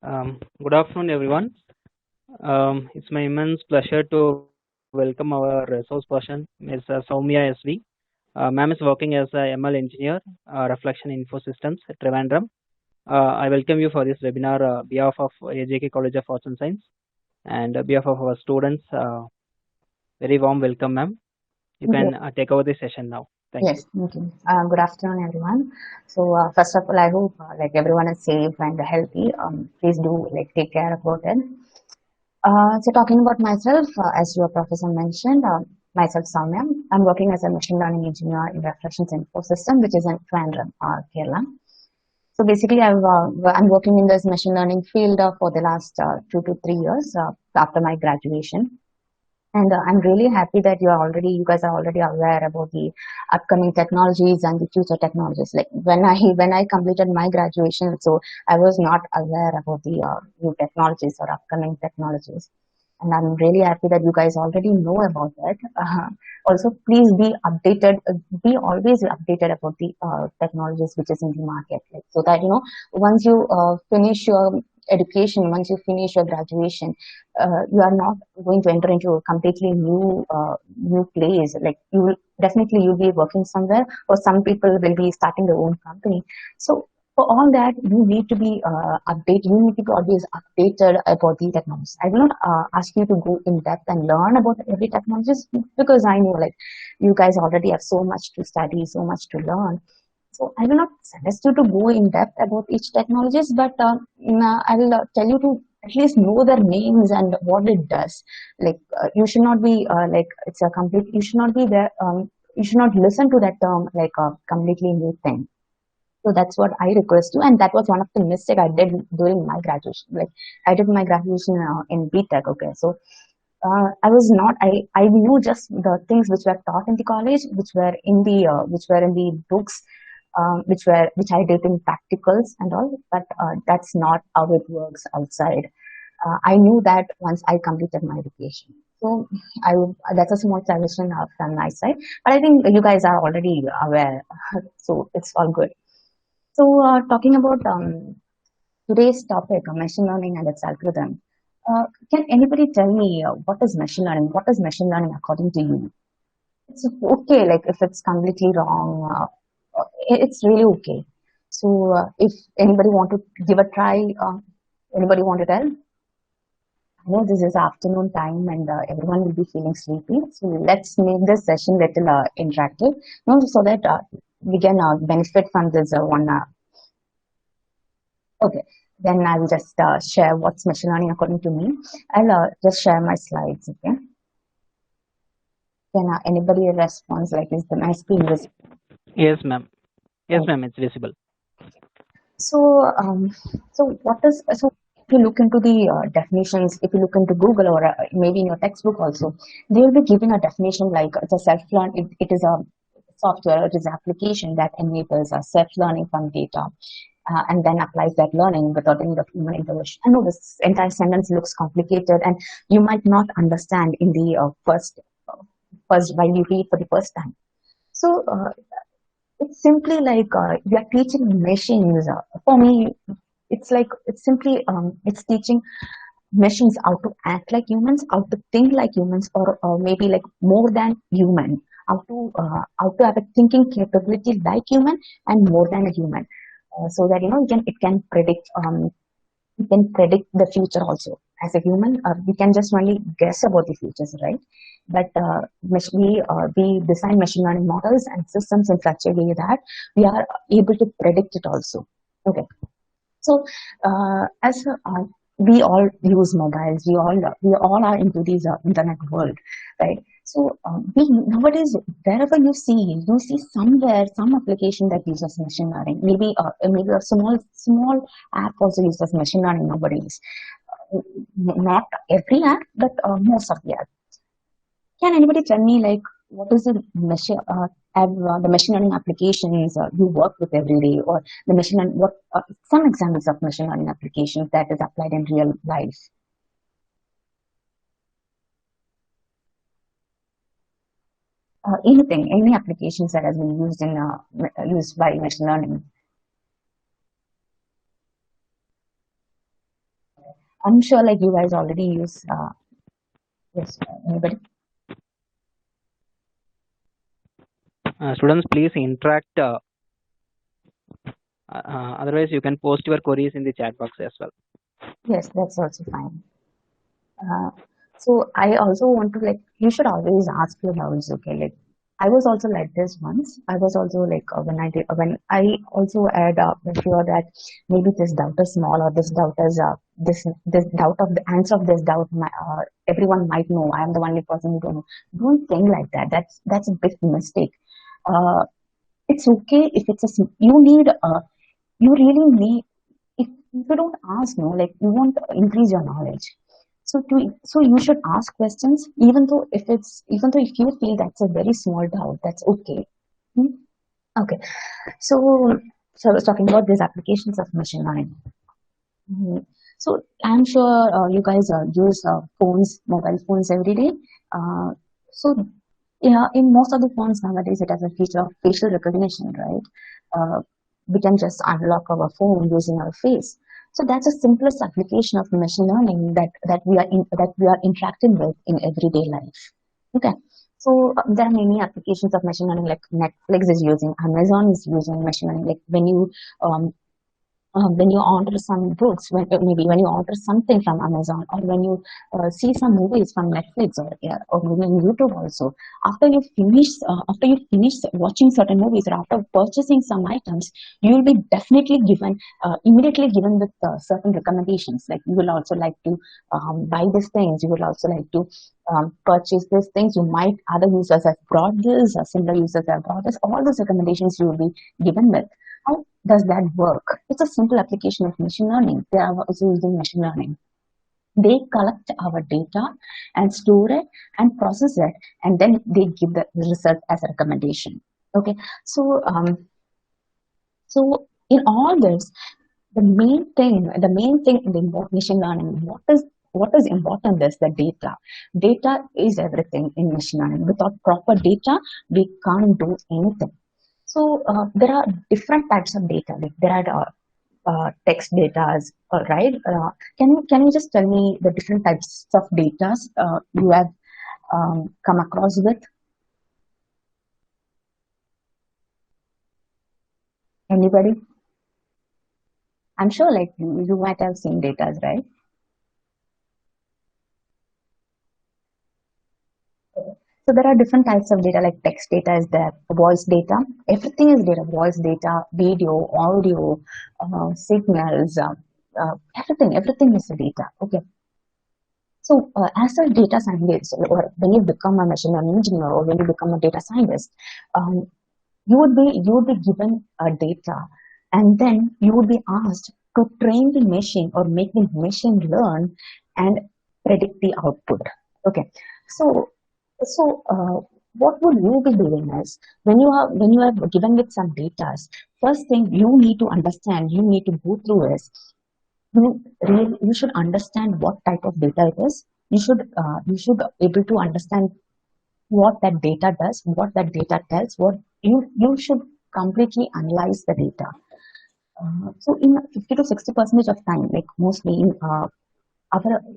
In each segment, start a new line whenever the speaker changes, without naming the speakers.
Good afternoon, everyone. It's my immense pleasure to welcome our resource person, Ms. Sowmiya SV. Ma'am is working as a ML engineer, Reflection Info Systems at Trivandrum. I welcome you for this webinar behalf of AJK College of Arts and Science and behalf of our students. Very warm welcome, ma'am. You
Yes,
can take over the session now. Thank you.
yes, thank you. Good afternoon, everyone. So, first of all, I hope like everyone is safe and healthy. Please do like take care about it. So, talking about myself, as your professor mentioned, myself, Soumya, I'm working as a machine learning engineer in Reflections Info System, which is in Trivandrum, Kerala. So, basically, I'm working in this machine learning field for the last 2 to 3 years after my graduation. And I'm really happy that you guys are already aware about the upcoming technologies and the future technologies. Like when I completed my graduation, so I was not aware about the new technologies or upcoming technologies. And I'm really happy that you guys already know about that. Also, please be updated, be always updated about the technologies which is in the market, like, so that once you finish your education, once you finish your graduation, you are not going to enter into a completely new place. Like you will definitely you'll be working somewhere, or some people will be starting their own company. So for all that, you need to be updated. You need to be always updated about the technologies. I will not ask you to go in depth and learn about every technologies, because I know like you guys already have so much to study, so much to learn. So I will not suggest you to go in depth about each technologies, but I will tell you to at least know their names and what it does. Like you should not be like it's a complete. You should not be there. You should not listen to that term like a completely new thing. So that's what I request you, and that was one of the mistake I did during my graduation. Like I did my graduation in BTech. Okay, so I was not. I knew just the things which were taught in the college, which were in the books, which I did in practicals and all. But that's not how it works outside. I knew that once I completed my education. So that's a small suggestion from my side. But I think you guys are already aware, so it's all good. So talking about today's topic, machine learning and its algorithm. Can anybody tell me what is machine learning? What is machine learning according to you? It's okay, like if it's completely wrong, it's really okay. So if anybody want to give a try, anybody want to tell? I know this is afternoon time and everyone will be feeling sleepy. So let's make this session little interactive, so that we can benefit from this one. Okay, then I'll just share what's machine learning according to me. I'll just share my slides. Okay. Can anybody responds like is my screen visible?
Yes, ma'am. Yes,
Oh.
ma'am. It's visible.
So, so if you look into the definitions, if you look into Google or maybe in your textbook also, they will be giving a definition like it's a self-learn. It is a software, it is an application that enables a self-learning from data. And then applies that learning without any of human intervention. I know this entire sentence looks complicated, and you might not understand in the first while you read for the first time. So it's simply like we are teaching machines. For me, it's like it's simply it's teaching machines how to act like humans, how to think like humans, or maybe like more than human, how to have a thinking capability like human and more than a human, so that it can predict the future also. As a human, we can just only guess about the futures, right? But we design machine learning models and systems in such a way that we are able to predict it also. Okay. So, as we all use mobiles, we all are into this internet world, right? So, we nowadays wherever you see somewhere some application that uses machine learning. Maybe a small app also uses machine learning nowadays. Not every app, but most of the apps. Can anybody tell me like what is the machine learning applications you work with every day, or the machine learning, what some examples of machine learning applications that is applied in real life? Anything, any applications that has been used by machine learning? I'm sure like you guys already use, yes, anybody?
Students, please interact. Otherwise, you can post your queries in the chat box as well.
Yes, that's also fine. Uh, so I also want to like, you should always ask your doubts, okay? Like I was also like this once. I was also like when I also had the fear that maybe this doubt is small, or this doubt is this doubt of the answer of this doubt. Everyone might know. I am the only person who don't know. Don't think like that. That's a big mistake. Uh, it's okay if it's you need you really need, if you don't ask, no, like you won't increase your knowledge. So you should ask questions, even though if you feel that's a very small doubt, that's okay. Hmm? Okay. So so I was talking about these applications of machine learning. Mhm. So I'm sure you guys use mobile phones every day. So yeah, in most of the phones nowadays, it has a feature of facial recognition, right? Uh, we can just unlock our phone using our face. So that's the simplest application of machine learning that we are interacting with in everyday life. Okay. So there are many applications of machine learning, like Netflix is using, Amazon is using machine learning. Like um, when you order some books, maybe when you order something from Amazon, or when you see some movies from Netflix, or yeah, or maybe on YouTube also. After you finish watching certain movies, or after purchasing some items, you will be definitely given immediately given with certain recommendations. Like you will also like to buy these things. You will also like to purchase these things. You might, other users have brought this, or similar users have brought this. All those recommendations you will be given with. How does that work? It's a simple application of machine learning. They are also using machine learning. They collect our data and store it and process it, and then they give the result as a recommendation. Okay, so so in all this, the main thing in the machine learning, what is important is the data. Data is everything in machine learning. Without proper data, we can't do anything. So there are different types of data. Like there are text data, all right. Can you just tell me the different types of data you have come across with? Anybody? I'm sure like you might have seen data, right? So there are different types of data, like text data is there, voice data. Everything is data: voice data, video, audio, signals, everything is data. Okay. So as a data scientist, or when you become a machine learning engineer, or when you become a data scientist, um, you would be given a data, and then you would be asked to train the machine, or make the machine learn and predict the output. Okay. So what would you be doing is, when you are given with some data, first thing you need to understand, you need to go through is, you should understand what type of data it is. You should able to understand what that data does, what that data tells, what you should completely analyze the data. So in 50 to 60% of time, like mostly in our,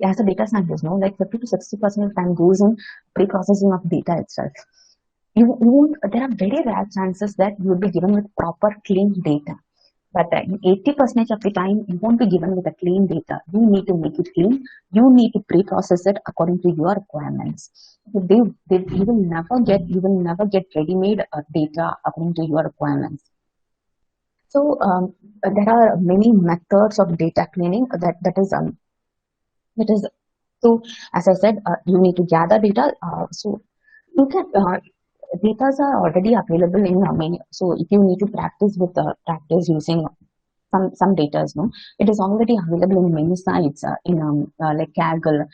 as a data scientist, no, like 50 to 60% of time goes in pre-processing of data itself. You won't, there are very rare chances that you will be given with proper clean data. But in 80% of the time, you won't be given with a clean data. You need to make it clean. You need to pre-process it according to your requirements. So you will never get ready-made data according to your requirements. So there are many methods of data cleaning that is, so as I said, you need to gather data. So you can data are already available in many. So if you need to practice using some data, no, it is already available in many sites, in like Kaggle.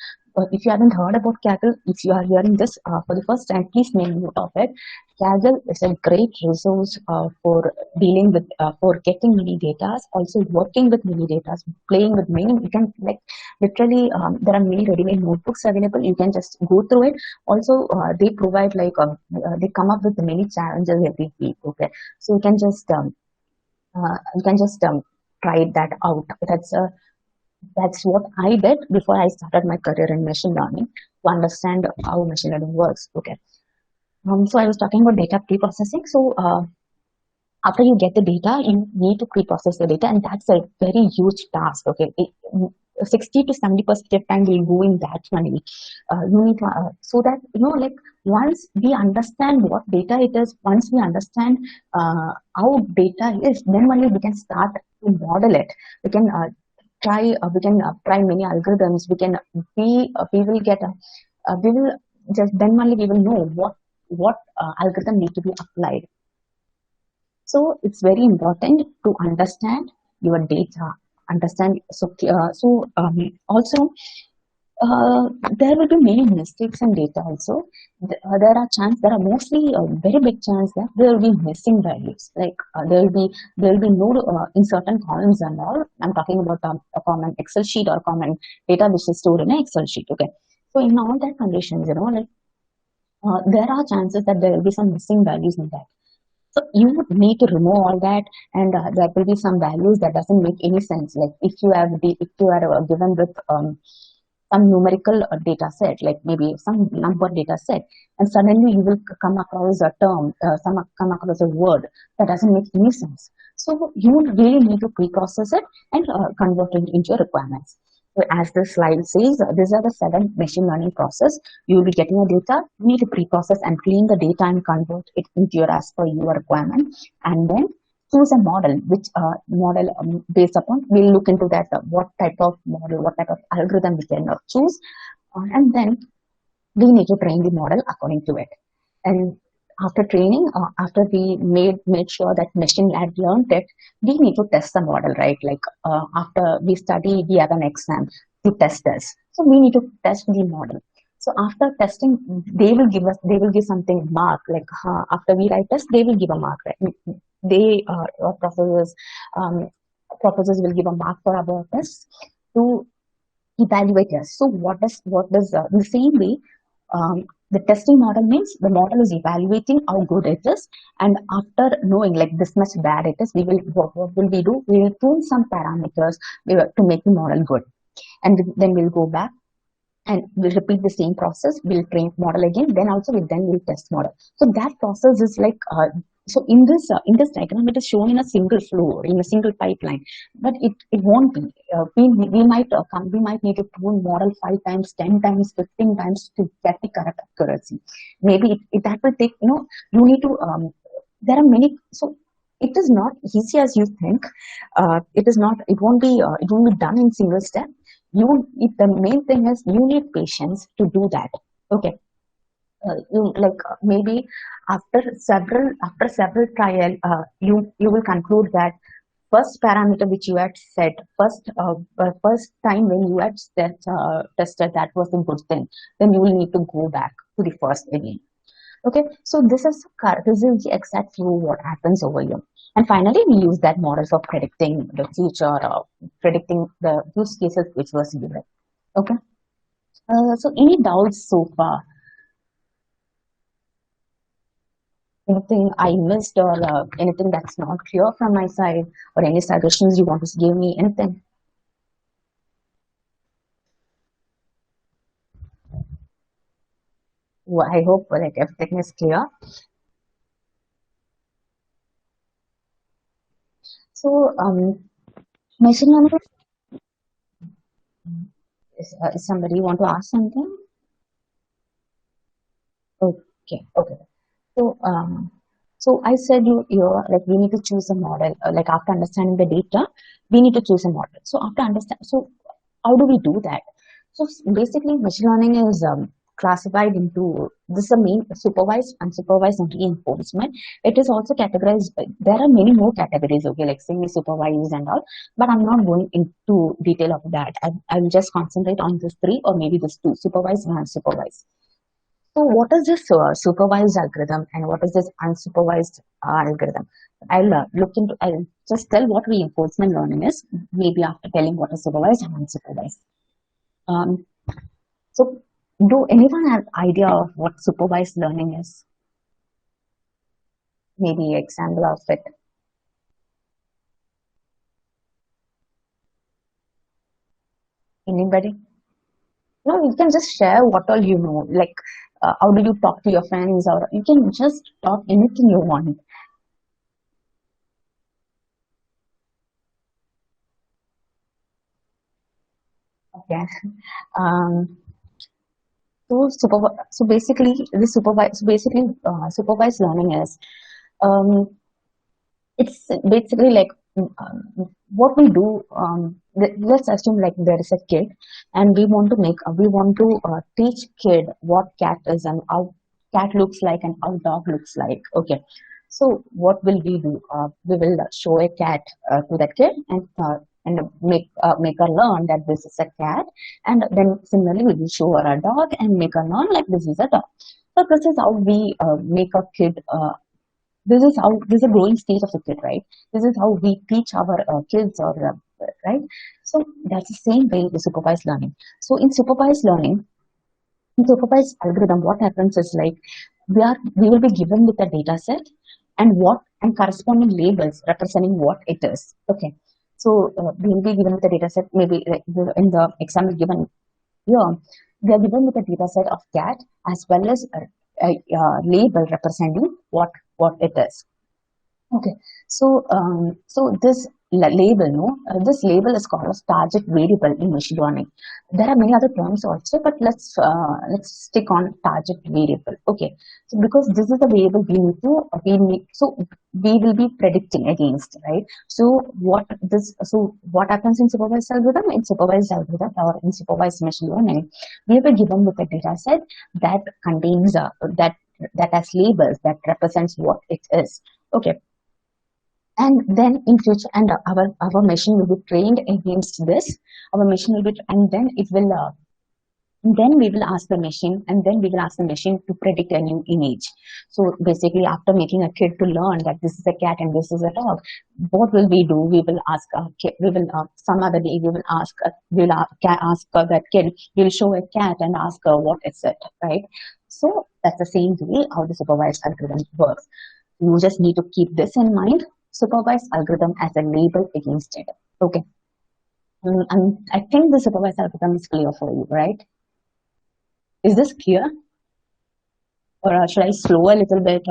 If you haven't heard about Kaggle, if you are hearing this for the first time, please make note of it. Kaggle is a great resource for dealing with, for getting many data, also working with many data, playing with many. You can like literally, there are many ready-made notebooks available. You can just go through it. Also, they provide like they come up with many challenges every week. Okay, so you can just try that out. That's That's what I did before I started my career in machine learning to understand how machine learning works. Okay. So I was talking about data pre-processing. So after you get the data, you need to pre-process the data, and that's a very huge task. Okay, 60 to 70% of time will go in that money. You need to, so that like once we understand what data it is, once we understand how data is, then only we can start to model it. We can try many algorithms. We will get we will just then only we will know what algorithm need to be applied. So it's very important to understand your data. Understand also there will be many mistakes in data also. There are mostly a very big chance that there will be missing values. Like there will be no in certain columns and all. I'm talking about a common Excel sheet or common data which is stored in an Excel sheet. Okay, so in all that conditions, like there are chances that there will be some missing values in that. So you would need to remove all that, and there will be some values that doesn't make any sense. Like if you are given with some numerical data set, like maybe some number data set, and suddenly you will come across a term, come across a word that doesn't make any sense. So you would really need to pre-process it and convert it into your requirements. So as the slide says, these are the 7 machine learning process. You will be getting a data, you need to pre-process and clean the data and convert it into your as per your requirement, and then choose a model, which model based upon, we'll look into that, what type of model, what type of algorithm we can choose, and then we need to train the model according to it. And after training, after we made sure that machine had learned it, we need to test the model, right? Like after we study, we have an exam to test us. So we need to test the model. So after testing, they will give something mark, like after we write test, they will give a mark, right? They professors professors will give a mark for our test to evaluate us. So the same way, the testing model means the model is evaluating how good it is, and after knowing like this much bad it is, what will we do? We will tune some parameters to make the model good, and then we'll go back and we'll repeat the same process. We'll train model again, then also we'll test model. So that process is like so in this diagram it is shown in a single flow, in a single pipeline, but it won't be. We might need to tune model 5 times, 10 times, 15 times to get the correct accuracy. Maybe that will take, you need to there are many. So it is not easy as you think. It won't be done in single step. The main thing is you need patience to do that. Okay. Maybe after several trial, you will conclude that first parameter which you had set first time when you had tested, that was a good thing, then you will need to go back to the first again. Okay, so this is the exact flow what happens over here. And finally, we use that model for predicting the future, predicting the use cases which was given. Okay, so any doubts so far? Anything I missed, or anything that's not clear from my side, or any suggestions you want to give me? Anything? Well, I hope like everything is clear. So, machine learning. Is somebody want to ask something? Okay, okay. So, so I said you're like we need to choose a model. Like after understanding the data, we need to choose a model. So after understand, so how do we do that? So basically, machine learning is classified into this is the main supervised, unsupervised, and reinforcement. It is also categorized. There are many more categories. Okay, like semi-supervised and all. But I'm not going into detail of that. I will just concentrate on this 3 or maybe this 2: supervised and unsupervised. So what is this supervised algorithm and what is this unsupervised algorithm? I'll just tell what reinforcement learning is, maybe after telling what is supervised and unsupervised. Um, so do anyone have idea of what supervised learning is? Maybe example of it. Anybody? No, you can just share what all you know. Like, how do you talk to your friends, or you can just talk anything you want. Okay. Um, so basically, supervised learning is um, it's basically like what we do. Let's assume like there is a kid, and we want to teach kid what cat is and how cat looks like and how dog looks like. Okay, so what will we do? We will show a cat to that kid and make her learn that this is a cat, and then similarly we will show her a dog and make her learn like this is a dog. So this is how we make a kid. This is a growing stage of the kid, right? This is how we teach our kids, or right. So that's the same way with supervised learning. So in supervised algorithm, what happens is like we will be given with a data set and corresponding labels representing what it is. Okay, so we will be given with a data set, maybe like in the example given here, we are given with a data set of cat as well as a label representing what it is. Okay, so this label, no, this label is called as target variable in machine learning. There are many other terms also, but let's stick on target variable. Okay, so because this is the variable so we will be predicting against, right? So what happens in supervised algorithm? In supervised algorithm or in supervised machine learning, we will be given with a data set that contains that has labels that represents what it is. Okay, and then in future, and our machine will be trained against this. Our machine will be, and then it will then we will ask the machine, and then we will ask the machine to predict a new image. So basically, after making a kid to learn that this is a cat and this is a dog, what will we do? We will ask a kid, we will some other day we will ask that kid, we will show a cat and ask her what is it, right? So that's the same way how the supervised algorithm works. You just need to keep this in mind. Supervised algorithm as a label against it. Okay. And I think the supervised algorithm is clear for you, right? Is this clear? Or should I slow a little bit?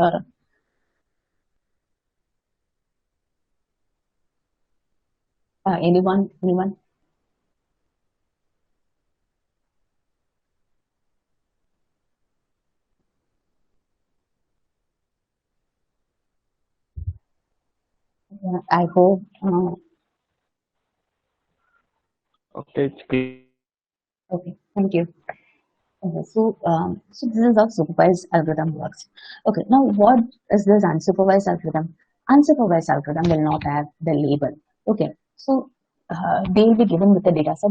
Or anyone? Anyone? I hope.
Okay, it's clear.
Okay. Thank you. Okay, so this is how supervised algorithm works. Okay, now what is this unsupervised algorithm? Unsupervised algorithm will not have the label. Okay, so they will be given with the data set.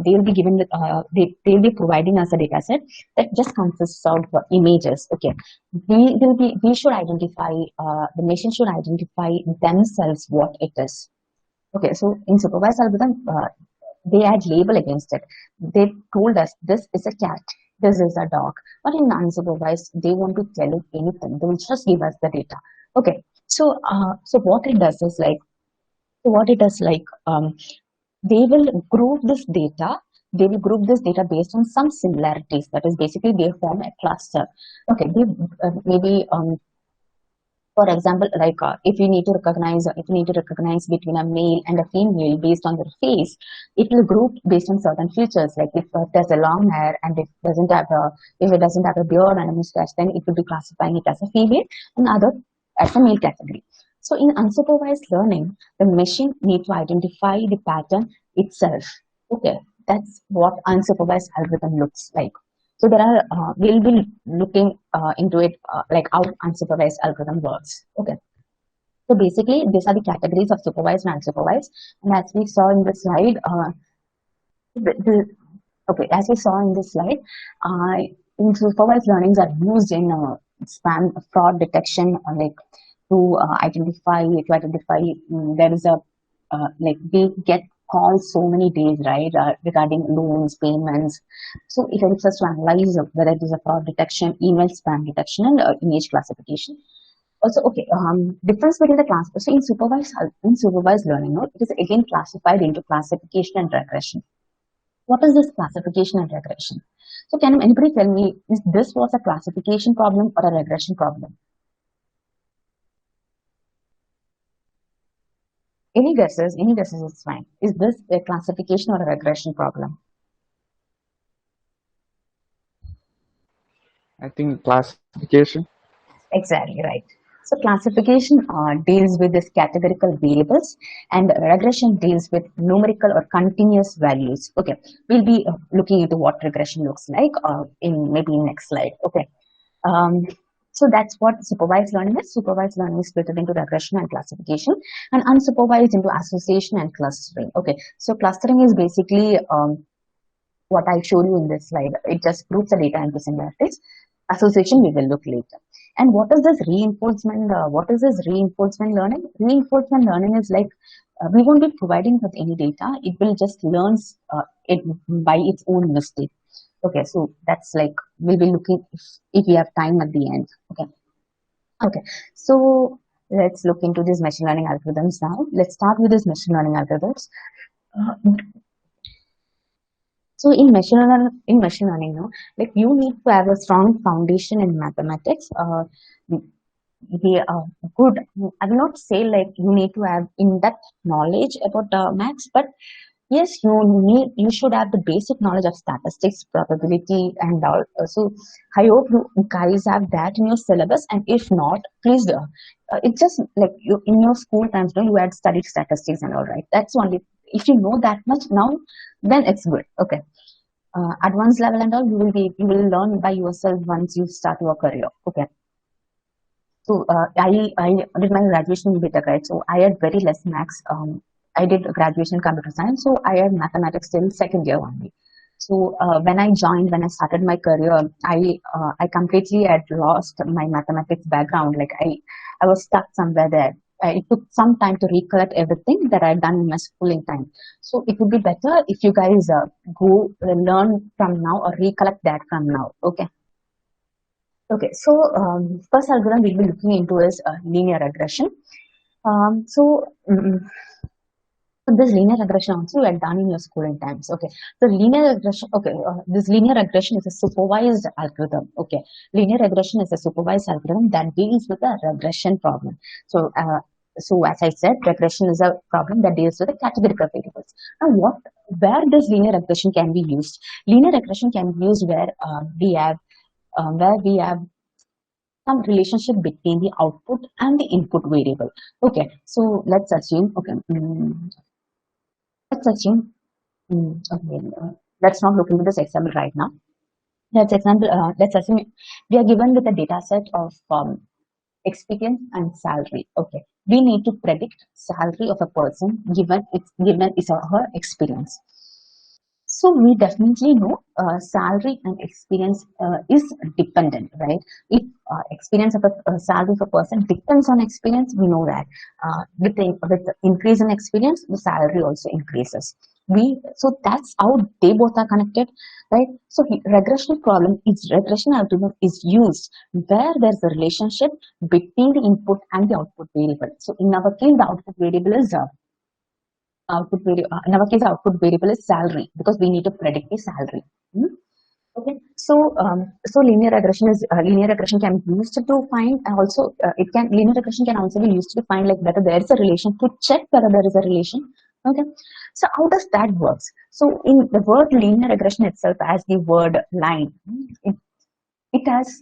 They will be given with they will be providing us a data set that just consists of images. Okay, we should identify the machine should identify themselves what it is. Okay, so in supervised algorithm, they had label against it. They told us this is a cat, this is a dog. But in unsupervised, they want to tell it anything. They will just give us the data. Okay, so what it does is like, they will group this data. They will group this data based on some similarities. That is basically they form a cluster. Okay, maybe for example, like if you need to recognize between a male and a female based on their face, it will group based on certain features. Like if there's a long hair and if it doesn't have a beard and a mustache, then it will be classifying it as a female and other as a male category. So in unsupervised learning, the machine needs to identify the pattern itself. Okay, that's what unsupervised algorithm looks like. So we'll be looking into it like how unsupervised algorithm works. Okay. So basically, these are the categories of supervised and unsupervised. And as we saw in the slide, as we saw in this slide, in supervised learnings are used in spam fraud detection, like to identify there is a like we get calls so many days, right, regarding loans, payments. So it helps us to analyze whether it is a fraud detection, email spam detection, and image classification. Also, okay, difference between the class. So in supervised learning, no, it is again classified into classification and regression. What is this classification and regression? So can anybody tell me, is this was a classification problem or a regression problem? Any guesses? Any guesses is fine. Is this a classification or a regression problem?
I think classification.
Exactly right. So classification deals with this categorical variables, and regression deals with numerical or continuous values. Okay, we'll be looking into what regression looks like in maybe next slide. Okay, um, so that's what supervised learning is. Supervised learning is split into regression and classification, and unsupervised into association and clustering. Okay, so clustering is basically what I showed you in this slide. It just groups the data into similarities. Association we will look later. And what is this reinforcement? What is this reinforcement learning? Reinforcement learning is like we won't be providing with any data. It will just learn it by its own mistake. Okay, so that's like we'll be looking if we have time at the end. Okay. Okay, so let's look into these machine learning algorithms now. Let's start with these machine learning algorithms. So in machine learning, no, like you need to have a strong foundation in mathematics. We are good. I will not say like you need to have in-depth knowledge about maths, but yes, you should have the basic knowledge of statistics, probability, and all. So I hope you guys have that in your syllabus, and if not, please do. It's just like you in your school times, no, you had studied statistics and all, right? That's only if you know that much now, then it's good. Okay. Advanced level and all, you will learn by yourself once you start your career. Okay. So I did my graduation in BTech, right? So I had very less maths. I did graduation in computer science, so I had mathematics till second year only. So when I started my career, I completely had lost my mathematics background. Like I was stuck somewhere there. It took some time to recollect everything that I had done in my schooling time. So it would be better if you guys go learn from now or recollect that from now. Okay. Okay. So first algorithm we'll be looking into is linear regression. This linear regression also you had done in your schooling times. Okay, so linear regression. Okay, this linear regression is a supervised algorithm. Okay, linear regression is a supervised algorithm that deals with a regression problem. So, so as I said, regression is a problem that deals with the categorical variables. Now, where this linear regression can be used? Linear regression can be used where we have some relationship between the output and the input variable. Okay, so let's assume. Okay. Let's assume, okay, let's not look into this example right now. Let's assume we are given with a data set of experience and salary. Okay, we need to predict salary of a person given his or her experience. So we definitely know salary and experience is dependent, right? If experience of a salary of a person depends on experience, we know that with increase in experience, the salary also increases. So that's how they both are connected, right? So regression algorithm is used where there's a relationship between the input and the output variable. So in our case, the output variable is in our case, output variable is salary because we need to predict the salary. Okay, so linear regression can be used to find also linear regression can also be used to find like whether there is a relation, to check whether there is a relation. Okay, so how does that work? So in the word linear regression itself as the word line, it has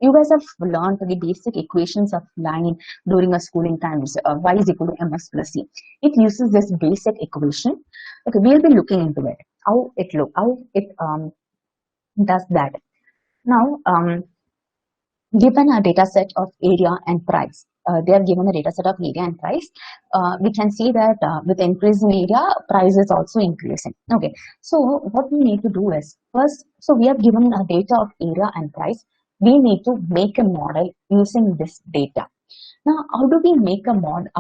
you guys have learned the basic equations of line during a schooling times. Y is equal to mx plus c. It uses this basic equation. Okay, we'll be looking into it. How it does that. Now, given a data set of area and price, they are given a data set of area and price. We can see that with increasing area, price is also increasing. Okay, so what we need to do is first, so we have given a data of area and price. We need to make a model using this data. Now, how do we make a model?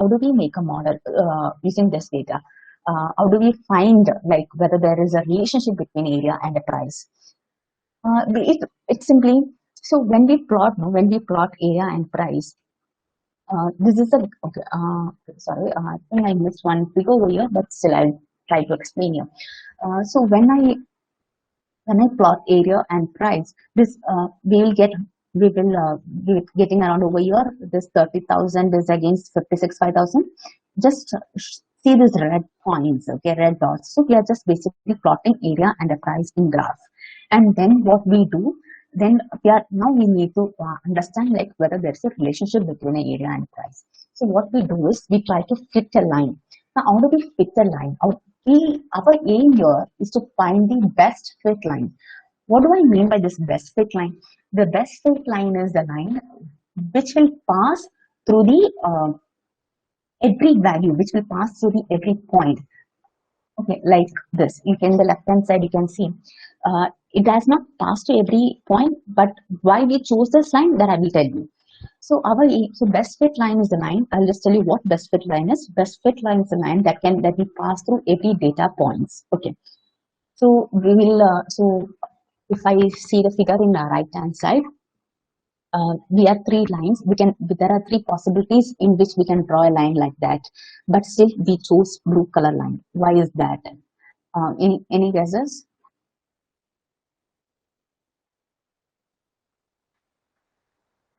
Using this data? How do we find like whether there is a relationship between area and the price? It's simply, so when we plot area and price, this is a okay. Sorry, I think I missed one figure over here, but still I'll try to explain you. So when I plot area and price, this we will be getting around over here. This 30,000 is against 56,500. Just see these red points, okay, red dots. So we are just basically plotting area and the price in graph. And then what we do, then we need to understand like whether there's a relationship between an area and price. So what we do is we try to fit a line. Now, how do we fit a line? Our aim here is to find the best fit line. What do I mean by this best fit line? The best fit line is the line which will pass through the every value, which will pass through the every point. Okay, like this. You can the left hand side you can see it does not pass to every point, but why we chose this line that I will tell you. So best fit line is the line. I'll just tell you what best fit line is. Best fit line is the line that we pass through every data points. Okay. So we will if I see the figure in the right hand side, we have three lines. There are three possibilities in which we can draw a line like that, but still we chose blue color line. Why is that? Any guesses?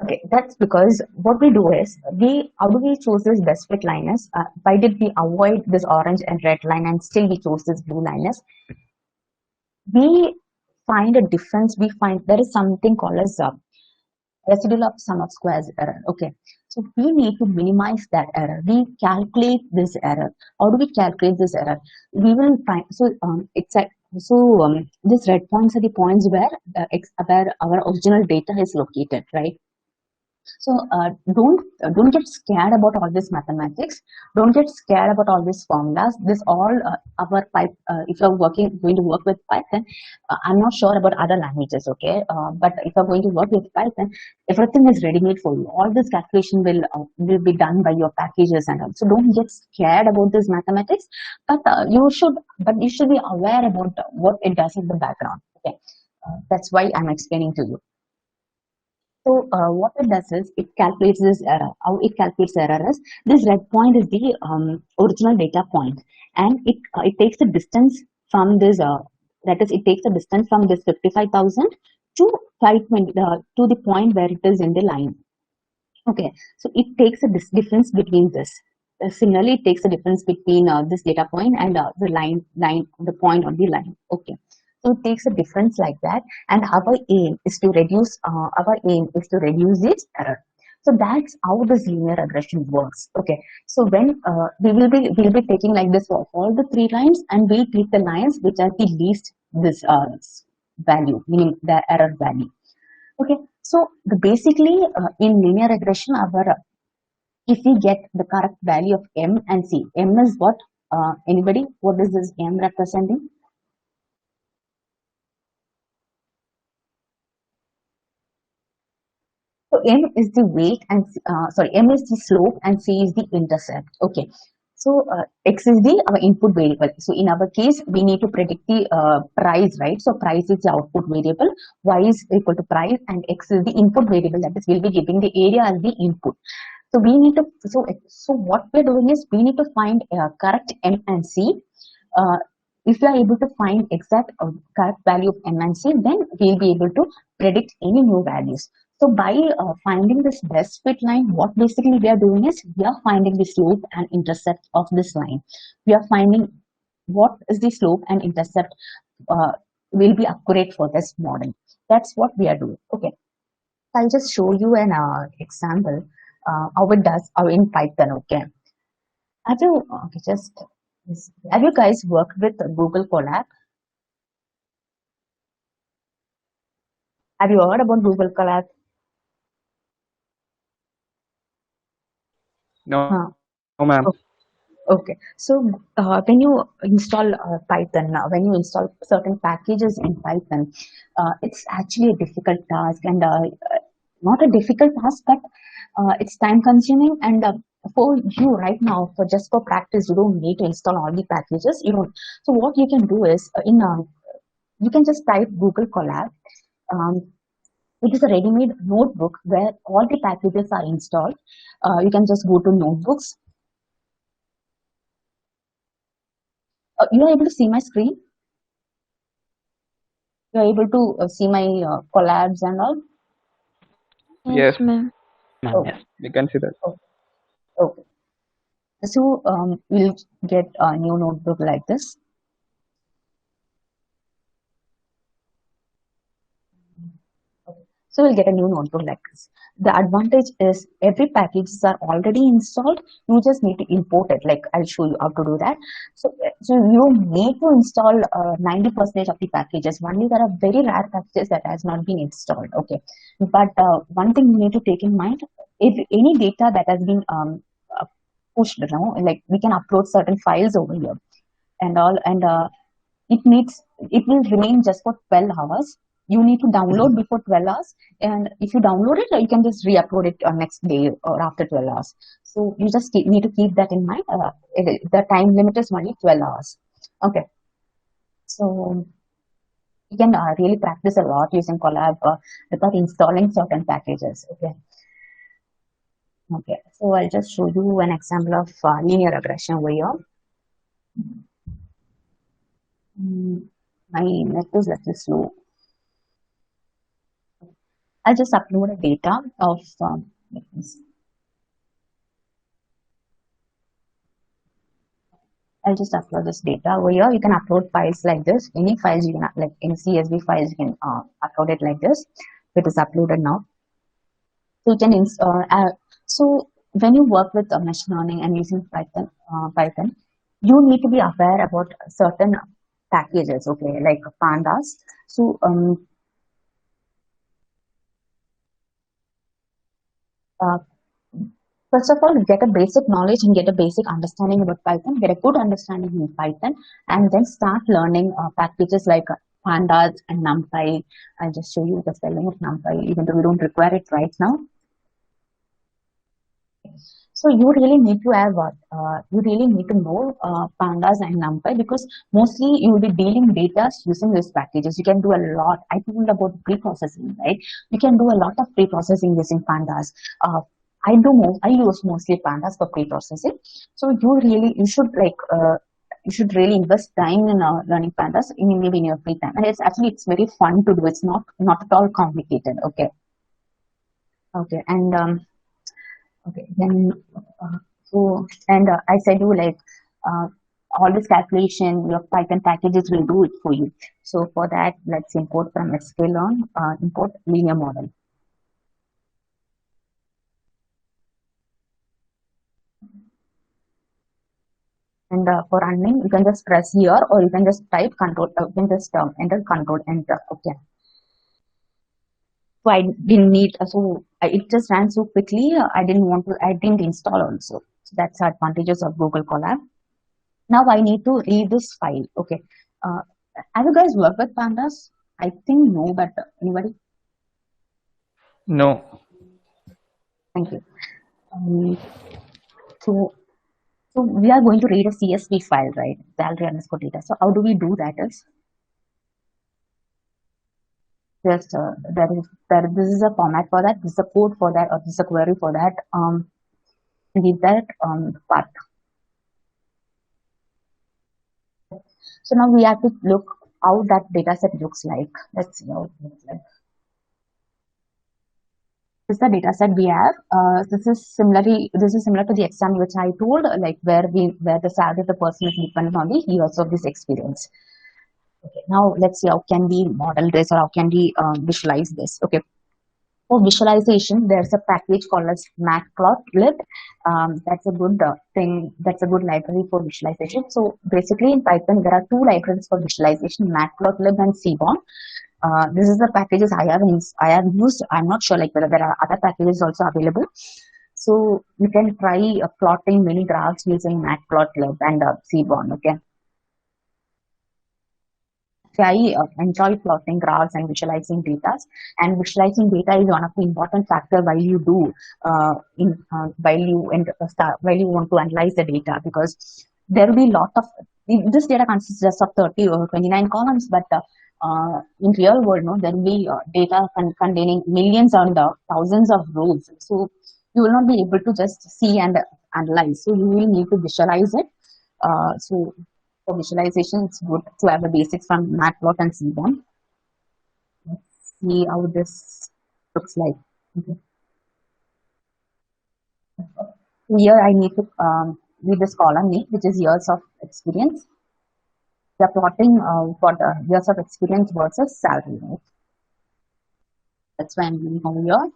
Okay, that's because what we do is how do we choose this best fit line is why did we avoid this orange and red line and still we chose this blue line is we find a difference. We find there is something called as residual of sum of squares error. Okay, so we need to minimize that error. We calculate this error. How do we calculate this error? We will find these red points are the points where our original data is located, right? So don't get scared about all this mathematics. Don't get scared about all these formulas. This all our if you're going to work with Python, I'm not sure about other languages, okay? But if you're going to work with Python, everything is ready-made for you. All this calculation will be done by your packages and all. So don't get scared about this mathematics. But you should be aware about what it does in the background. Okay, that's why I'm explaining to you. So what it does is it calculates this error. How it calculates error is this red point is the original data point, and it takes the distance from this. That is, it takes the distance from this 55,000 to 520 to the point where it is in the line. Okay, so it takes a difference between this. Similarly, it takes a difference between this data point and the point on the line. Okay. So it takes a difference like that, and our aim is to reduce this error. So that's how this linear regression works. Okay. So when we'll be taking like this for all the three lines, and we'll take the lines which are the least this value, meaning the error value. Okay. So basically in linear regression, if we get the correct value of m and c, m is what? Anybody? What is this m representing? So m is the weight and m is the slope and c is the intercept. Okay. So x is the input variable. So in our case, we need to predict the price, right? So price is the output variable, y is equal to price, and x is the input variable. That is, we'll be giving the area as the input. So we need to. So what we're doing is we need to find correct m and c. If we are able to find exact correct value of m and c, then we'll be able to predict any new values. So by finding this best fit line, what basically we are doing is we are finding the slope and intercept of this line. We are finding what is the slope and intercept will be accurate for this model. That's what we are doing. Okay, I'll just show you an example how it does in Python. Okay, have you guys worked with Google Colab? Have you heard about Google Colab?
No, no, ma'am.
Okay, so when you install Python, when you install certain packages in Python, it's actually a difficult task, and not a difficult task, but it's time consuming. And for you right now, for practice, you don't need to install all the packages. You don't. So what you can do is you can just type Google Colab. It is a ready-made notebook where all the packages are installed. You can just go to notebooks. You are able to see my screen? You're able to see my collabs and all.
Yes,
ma'am.
Ma'am,
Oh,
yes.
we can see that.
okay. So we'll get a new notebook like this. So we'll get a new notebook like this. The advantage is every packages are already installed. You just need to import it. Like I'll show you how to do that. So you need to install 90% of the packages. Only there are very rare packages that has not been installed. Okay, but one thing you need to take in mind: if any data that has been uh, pushed, like we can upload certain files over here and all, and it will remain just for 12 hours. You need to download before 12 hours, and if you download it, you can just re-upload it next day or after 12 hours. So you just need to keep that in mind. The time limit is only 12 hours. Okay, so you can really practice a lot using Collab without installing certain packages. Okay, so I'll just show you an example of linear regression over here. My net is little slow. I'll just upload a data of I'll just upload this data over here. You can upload files like this. Any files you can like any CSV files you can upload it like this. It is uploaded now. So you can so when you work with machine learning and using Python, you need to be aware about certain packages. Okay, like pandas. So first of all, get a basic knowledge and get a basic understanding about Python, get a good understanding in Python, and then start learning packages like pandas and NumPy. I'll just show you the spelling of NumPy, even though we don't require it right now. So you really need to have you really need to know pandas and NumPy, because mostly you will be dealing data using these packages. You can do a lot. I told about pre-processing, right? You can do a lot of pre-processing using pandas. I use mostly pandas for pre-processing. So you should really invest time in learning pandas maybe in your free time, and it's very fun to do. It's not at all complicated. Okay, and okay, then I said you like all this calculation, your Python packages will do it for you. So for that, let's import from sklearn, import linear model. And for running, you can just press here, or you can just type control. You can just enter control enter. Okay. So I didn't need. It just ran so quickly. I didn't install also. So that's the advantages of Google Colab. Now I need to read this file. Okay. Have you guys worked with pandas? I think no, but anybody?
No.
Thank you. So we are going to read a CSV file, right? Salary underscore data. So how do we do that? Is just this is a format for that. This is a code for that, or this is a query for that. Leave that part. So now we have to look how that data set looks like. Let's see how it looks like. This is the data set we have. This is similar to the example which I told, like where the salary of the person is dependent on the years of this experience. Okay, now let's see how can we model this, or how can we visualize this. Okay, for visualization, there's a package called as matplotlib. That's a good thing. That's a good library for visualization. So basically, in Python, there are two libraries for visualization: matplotlib and seaborn. This is the packages I have used. I'm not sure like whether there are other packages also available. So you can try plotting many graphs using matplotlib and seaborn. Okay. I enjoy plotting graphs and visualizing data, and visualizing data is one of the important factor while you do while you want to analyze the data, because there will be lot of this data consists just of 30 or 29 columns, but in real world, no, there will be data containing millions and thousands of rows. So you will not be able to just see and analyze. So you will need to visualize it. So for visualization, it's good to have the basics from Matplot and seaborn. see how this looks like. Okay. Here I need to read this column name, which is years of experience. We are plotting for the years of experience versus salary, right? That's why I'm doing over here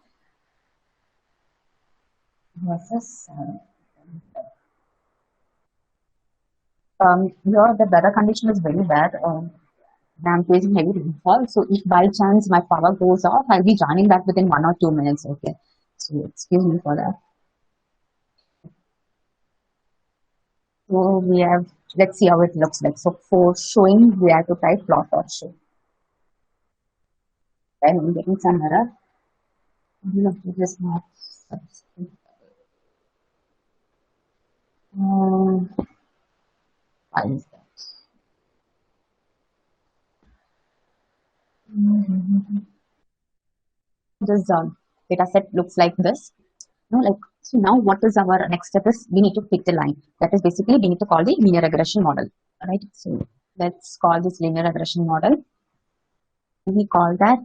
versus salary. Here the weather condition is very bad. I'm facing heavy rainfall, so if by chance my power goes off, I'll be joining that within 1 or 2 minutes. Okay, so excuse me for that. So we have, let's see how it looks like. So for showing, we have to type plot or show. Then I'm getting some error. This is not. Why is that? This data set looks like this. Like, so now what is our next step is we need to pick the line. That is basically we need to call the linear regression model, right? So let's call this linear regression model. We call that,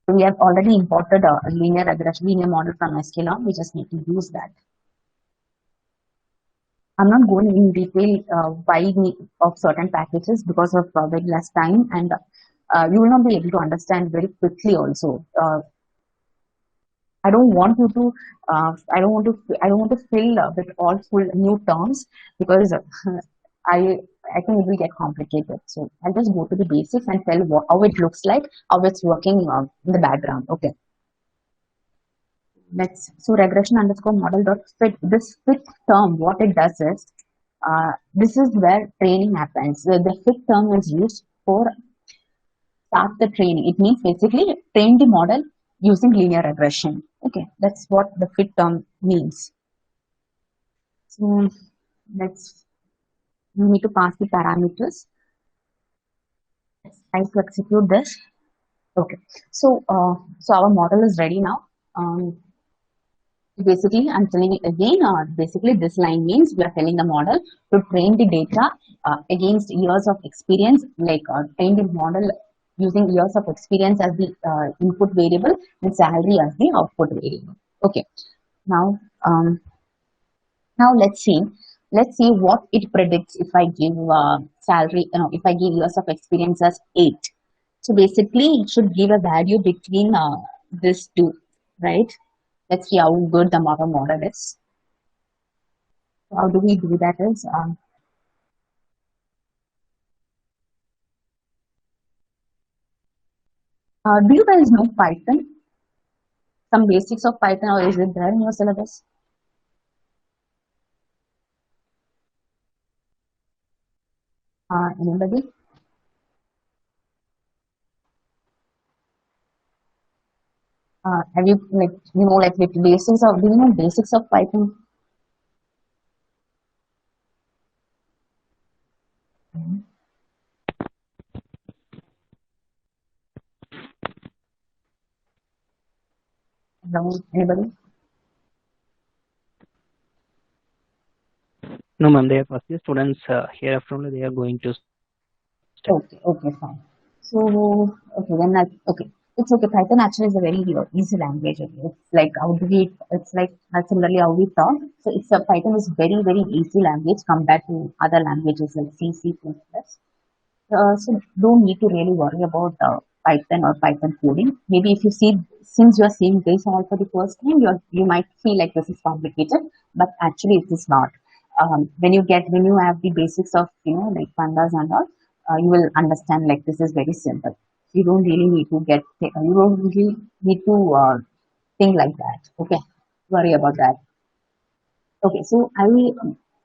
we have already imported a linear regression linear model from sklearn. We just need to use that. I'm not going in detail why of certain packages because of very less time, and you will not be able to understand very quickly also. I don't want you to. I don't want to fill with all full new terms because I think it will get complicated. So I'll just go to the basics and tell how it looks like, how it's working in the background. Okay. So regression underscore model dot fit. This fit term, what it does is, this is where training happens. The fit term is used for start the training. It means basically train the model using linear regression. Okay, that's what the fit term means. So we need to pass the parameters. Let's try to execute this. Okay, so our model is ready now. Basically, I'm telling it again. Basically, this line means we are telling the model to train the data against years of experience, like train the model using years of experience as the input variable and salary as the output variable. Okay, now let's see what it predicts if I give salary, if I give years of experience as 8. So basically, it should give a value between these two, right? Let's see how good the model is. So how do we do that is, do you guys know Python? Some basics of Python, or is it there in your syllabus? Anybody? Have you like basics of, do you know basics of Python? No, anybody?
No, ma'am. They are first year students. Hereafter only they are going to study.
Okay, fine. So okay, then okay, it's okay. Python actually is a very easy language. Okay? It's like it's like similarly how we talk. So Python is very easy language compared to other languages like C, C++. So don't need to really worry about Python or Python coding. Maybe if you see, since you're seeing this all for the first time, you might feel like this is complicated, but actually it is not. When you have the basics of like pandas and all, you will understand like this is very simple. You don't really need to think like that. Okay, worry about that. Okay, so I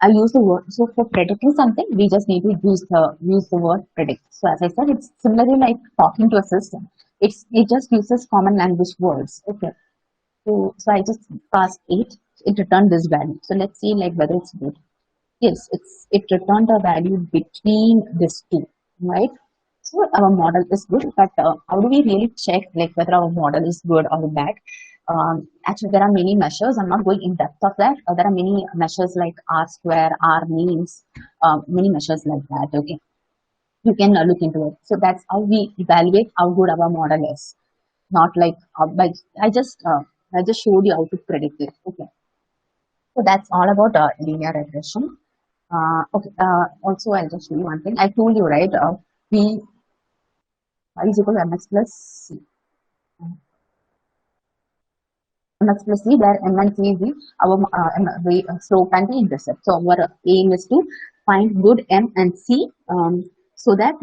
use the word. So for predicting something, we just need to use the word predict. So as I said, it's similarly like talking to a system. It just uses common language words. Okay. So I just passed 8. It returned this value. So let's see like whether it's good. Yes, it returned a value between these two, right? So our model is good, but how do we really check like whether our model is good or bad? Actually, there are many measures. I'm not going in depth of that. There are many measures like R square, R means, many measures like that. Okay. you can look into it. So that's how we evaluate how good our model is. Not like I just showed you how to predict it. Okay, so that's all about linear regression. Okay. Also, I'll just show you one thing. I told you, right? V y is equal to mx plus c. Mx plus c, where m and c is our slope and the intercept. So our aim is to find good m and c. So that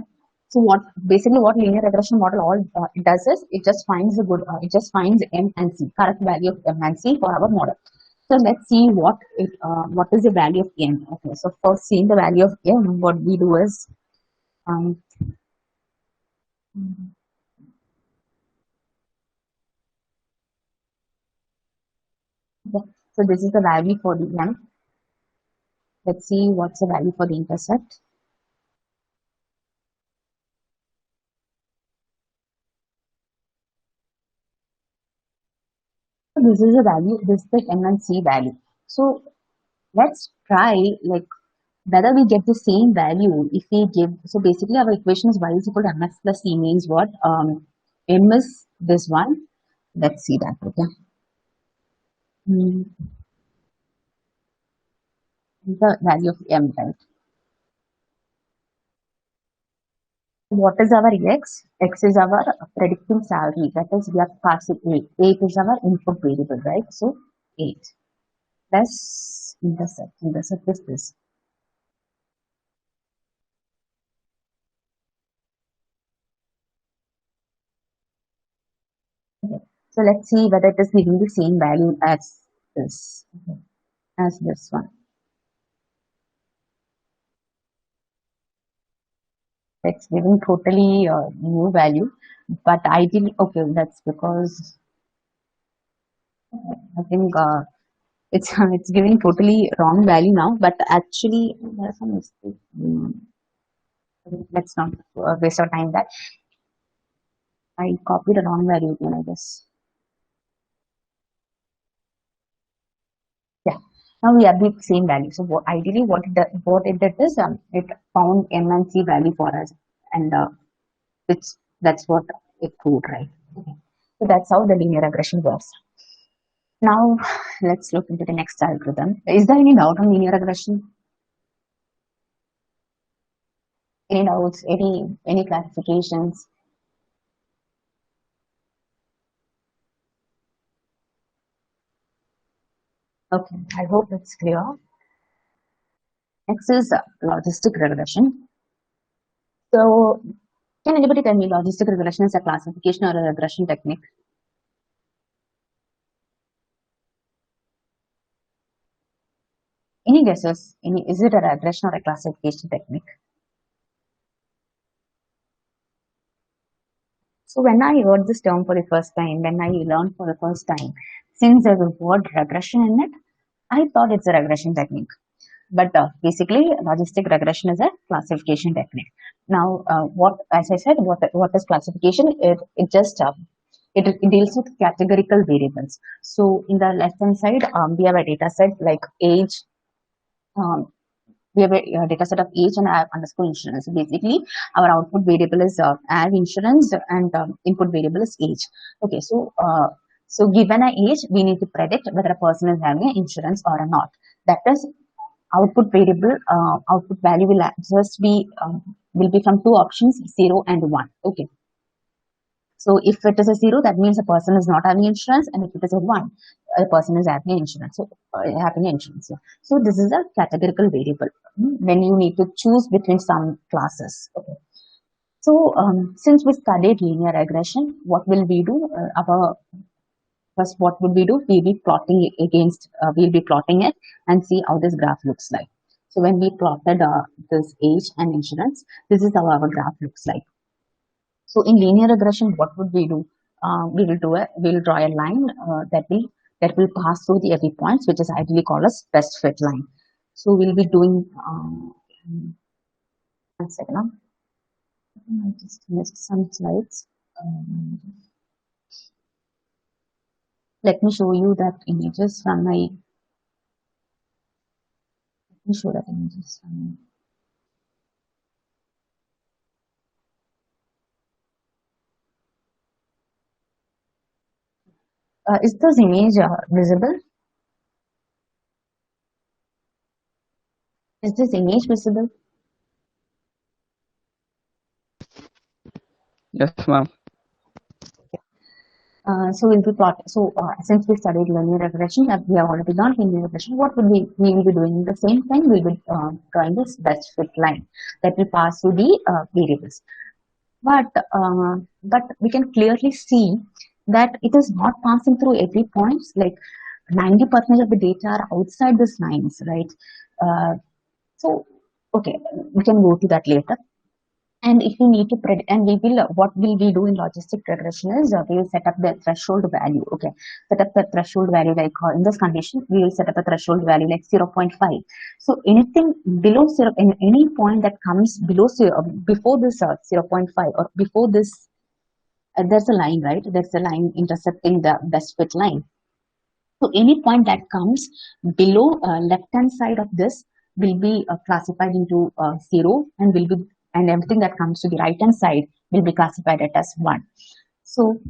what basically what linear regression model all it does is it just finds the good it just finds m and c, correct value of m and c for our model. So let's see what is the value of m. Okay, so for seeing the value of m, what we do is um, so this is the value for the m. Let's see what's the value for the intercept. So this is the value, this is the m and c value. So let's try like whether we get the same value if we give. So basically our equation is y is equal to mx plus c means what? M is this one. Let's see that. Okay. The value of m, right? What is our x? X is our predicting salary. That is, we are passing 8. 8 is our input variable, right? So 8 plus intercept. Intercept is this. Okay. So let's see whether it is giving the same value as this. Okay. As this one. It's giving totally new value, but ideally, okay, that's because I think it's giving totally wrong value now. But actually, there's some mistake. Let's not waste our time. That I copied the wrong value again, I guess. Yeah. Now we have the same value. So ideally, what it did is it found m and c value for us, and that's what it proved, right? Okay. So that's how the linear regression works. Now let's look into the next algorithm. Is there any doubt on linear regression? Any doubts? Any clarifications? Okay, I hope it's clear. Next is logistic regression. So can anybody tell me logistic regression is a classification or a regression technique? Any guesses? Is it a regression or a classification technique? So when I heard this term for the first time, when I learned for the first time, since there's a word regression in it, I thought it's a regression technique. But basically, logistic regression is a classification technique. Now, as I said, what is classification? It just it deals with categorical variables. So in the left hand side, we have a data set like age. We have a data set of age and underscore insurance. So basically, our output variable is ag insurance and input variable is age. Okay, so given an age, we need to predict whether a person is having an insurance or not. That is output variable. Output value will just be from two options, 0 and 1. Okay. So if it is a 0, that means a person is not having insurance, and if it is a 1, a person is having insurance. So having insurance. So this is a categorical variable when you need to choose between some classes. Okay. So since we studied linear regression, what will we do? First, what would we do? We'll be plotting we'll be plotting it and see how this graph looks like. So when we plotted this age and insurance, this is how our graph looks like. So in linear regression, what would we do? We'll draw a line that will pass through the every points, which is ideally called as best fit line. So we'll be doing one second. I just missed some slides. Let me show you that images from my. Let me show that images from my. Is this image visible? Is this image visible?
Yes, ma'am.
So we'll be plot. So since we studied linear regression, we have already done linear regression. What would we will be doing? The same thing. We will drawing this best fit line that will pass through the variables. But we can clearly see that it is not passing through every points. Like 90% of the data are outside these lines, right? So okay, we can go to that later. And if we need to predict, and we will, what will we do in logistic regression is we will set up the threshold value. Okay, set up the threshold value like in this condition, we will set up a threshold value like 0.5. So anything below 0, in any point that comes below 0, before this 0.5 or before this, there's a line, right? There's a line intercepting the best fit line. So any point that comes below left hand side of this will be classified into 0 and will be, and everything that comes to the right hand side will be classified as 1. So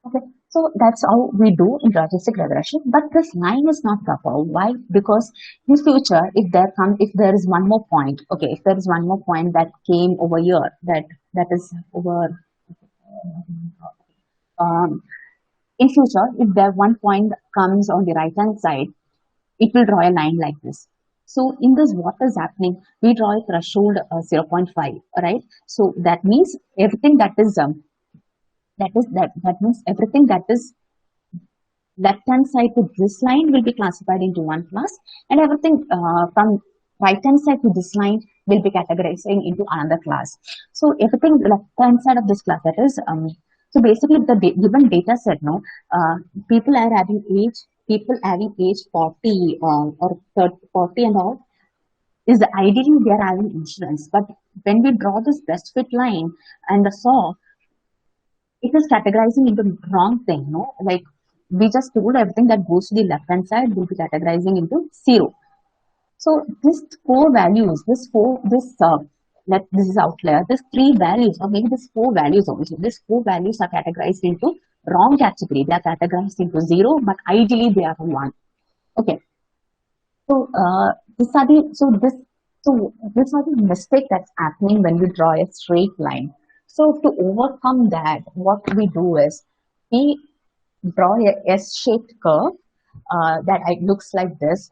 okay, so that's how we do in logistic regression. But this line is not proper. Why? Because in future, if there is one more point, okay, if there is one more point that came over here, that is over. In future, if there one point comes on the right hand side, it will draw a line like this. So in this, what is happening? We draw a threshold 0.5, right? So that means everything that is that means everything that is left hand side to this line will be classified into one class, and everything from right hand side to this line will be categorizing into another class. So everything left hand side of this class, that is so basically the given data set, no, people are having age 40 or 30, 40 and all, is ideally they are having insurance. But when we draw this best fit line and the saw, it is categorizing into the wrong thing, no? Like we just told everything that goes to the left hand side will be categorizing into 0. So this four values, this is outlier, this 3 values, or maybe this 4 values also. These 4 values are categorized into wrong category. They are categorized into 0, but ideally they are 1. Okay. So these are the mistake that's happening when we draw a straight line. So to overcome that, what we do is we draw a S-shaped curve that looks like this.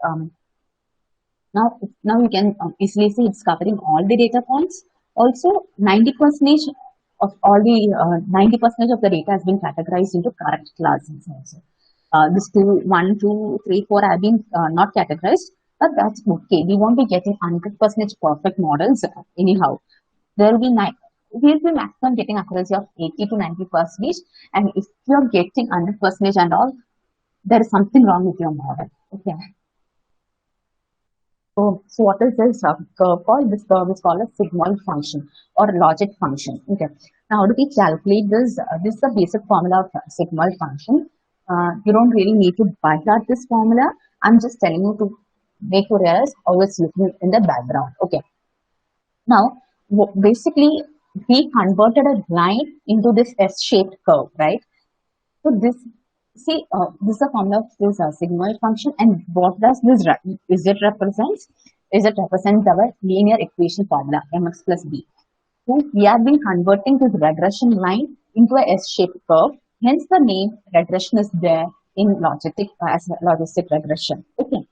Now you can easily see it's covering all the data points. Also, 90% of all the 90% of the data has been categorized into correct classes. Also, this 2, 1, 2, 3, 4 have been not categorized, but that's okay. We won't be getting 100% perfect models anyhow. There will be we'll be maximum getting accuracy of 80 to 90%, and if you're getting 100% and all, there is something wrong with your model. Okay. So what is this curve called? This curve is called a sigmoid function or logic function. Okay. Now, how do we calculate this? This is the basic formula of sigmoid function. You don't really need to by heart this formula. I'm just telling you to make you realize how it's looking in the background. Okay. Now, basically, we converted a line into this S-shaped curve, right? So this, see, this is the formula of this sigmoid function, and what does this represent? It represents our linear equation formula, mx plus b. So we have been converting this regression line into a S-shaped curve. Hence, the name regression is there in logistic regression. Okay.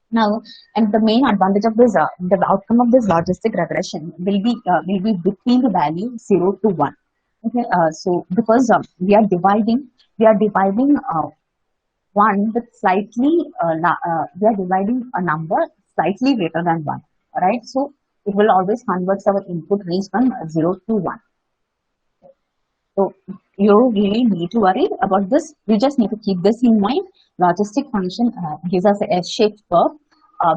Now, and the main advantage of this, the outcome of this logistic regression will be between the value 0 to 1. Okay, so because we are dividing one with slightly, we are dividing a number slightly greater than 1. Right, so it will always convert our input range from 0 to 1. So you really need to worry about this. You just need to keep this in mind. Logistic function gives us a S-shaped curve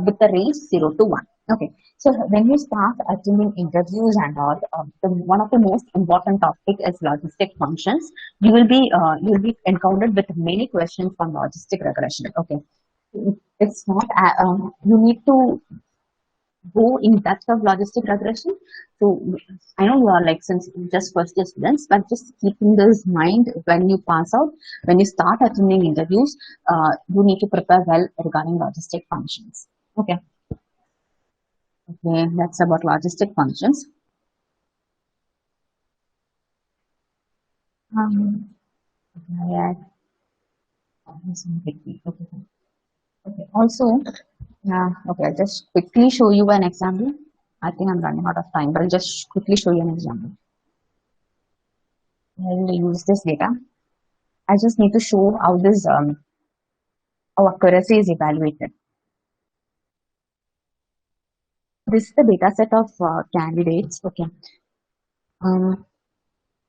with the range 0 to 1. Okay. So when you start attending interviews and all, one of the most important topic is logistic functions. You will be encountered with many questions from logistic regression. Okay. It's not you need to go in depth of logistic regression. So I know you are like since just first year students, but just keeping this in mind when you pass out, when you start attending interviews, you need to prepare well regarding logistic functions. Okay. Okay, that's about logistic functions. Okay, I add some technique. Okay, fine. Okay. Also, okay, I'll just quickly show you an example. I think I'm running out of time, but I'll just quickly show you an example. I'll use this data. I just need to show how this how accuracy is evaluated. This is the data set of candidates. Okay.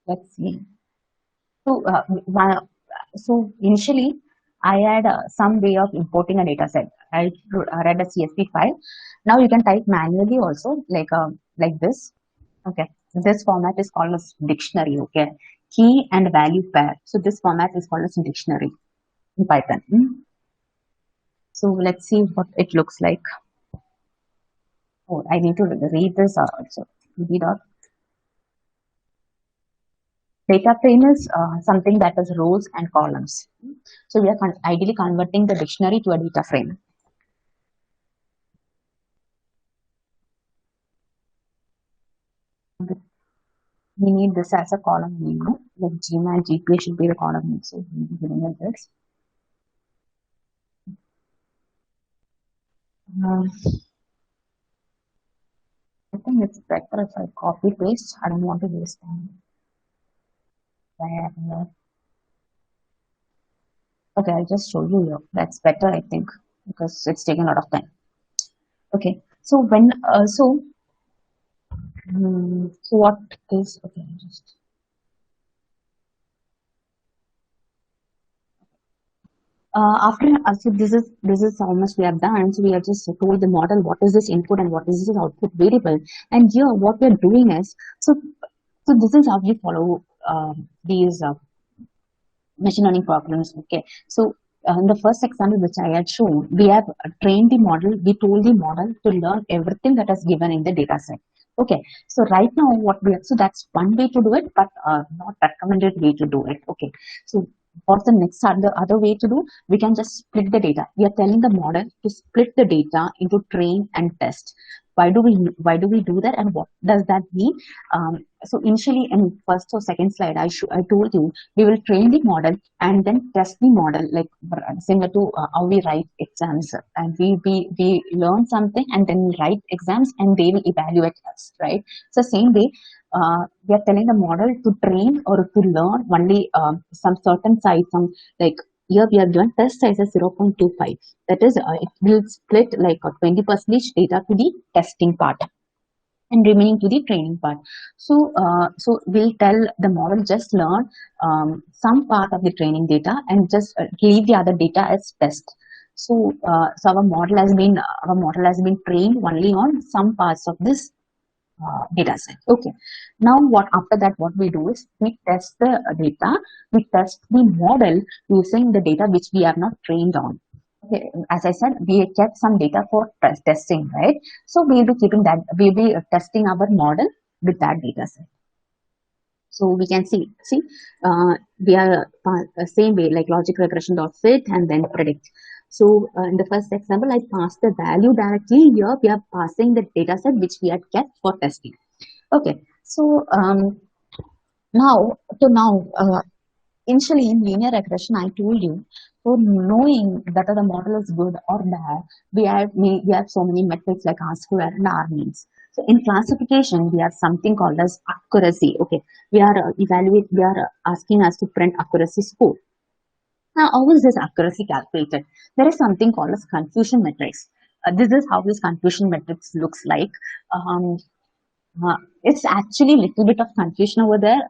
Let's see. So, so initially, I had some way of importing a data set. I read a CSV file. Now you can type manually also, like this. Okay. This format is called as dictionary. Okay. Key and value pair. So this format is called as dictionary in Python. So let's see what it looks like. Oh, I need to read this also. Data frame is something that is rows and columns. So we are ideally converting the dictionary to a data frame. We need this as a column name. Like GMA and GPA should be the column name. So we will be giving it this. I think it's better if I copy paste. I don't want to waste time. Okay, I'll just show you here. That's better, I think, because it's taking a lot of time. Okay, so when so what is okay? Just after so this is how much we have done. So we have just told the model what is this input and what is this output variable. And here what we are doing is so this is how we follow these machine learning problems. Okay, so in the first example which I had shown, we have trained the model. We told the model to learn everything that is given in the data set. Okay, so right now what we have, so that's one way to do it, but not recommended way to do it. Okay, so what's the next other way to do? We can just split the data. We are telling the model to split the data into train and test. Why do we do that, and what does that mean? So initially in first or second slide, I told you we will train the model and then test the model, like similar to how we write exams, and we learn something and then we write exams and they will evaluate us, right? So same way, we are telling the model to train or to learn only some certain size, some like here we have given test size as 0.25. That is, it will split like a 20% data to the testing part and remaining to the training part. So, so we'll tell the model just learn some part of the training data and just leave the other data as test. So, so our model has been trained only on some parts of this data set. Okay. Now, after that, what we do is we test the data. We test the model using the data which we have not trained on. Okay, as I said, we kept some data for testing, right? So we'll be keeping that, we'll be testing our model with that data set. So we can see, we are same way like logic regression dot fit and then predict. So in the first example, I passed the value directly. Here we are passing the data set which we had kept for testing. Okay, so now initially in linear regression, I told you, for knowing whether the model is good or bad, we have so many metrics like R square and R means. So in classification, we have something called as accuracy. Okay, we are asking us to print accuracy score. Now, how is this accuracy calculated? There is something called as confusion metrics. This is how this confusion metrics looks like. It's actually a little bit of confusion over there.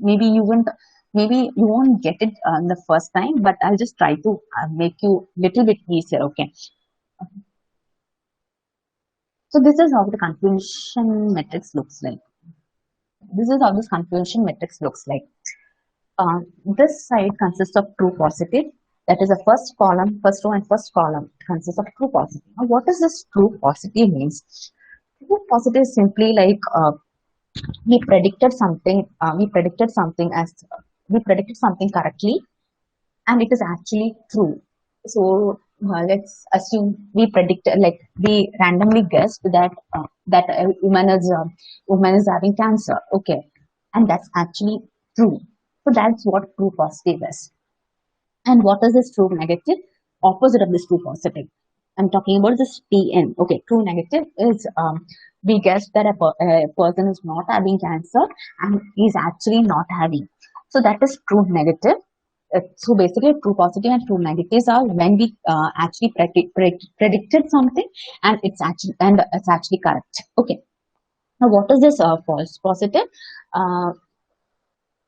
Maybe you won't get it the first time, but I'll just try to make you a little bit easier. Okay. So this is how the confusion matrix looks like. This is how this confusion matrix looks like. This side consists of true positive, That is the first column, first row and first column consists of true positive. Now, what does this true positive means? True positive is simply like we predicted something. We predicted something correctly, and it is actually true. So let's assume we predicted, like we randomly guessed that a woman is having cancer. Okay, and that's actually true. So that's what true positive is. And what is this true negative? Opposite of this true positive. I'm talking about this TN. Okay, true negative is we guessed that a person is not having cancer and is actually not having. So that is true negative. So basically, true positive and true negatives are when we actually predicted something and it's actually correct. Okay. Now, what is this false positive? Uh,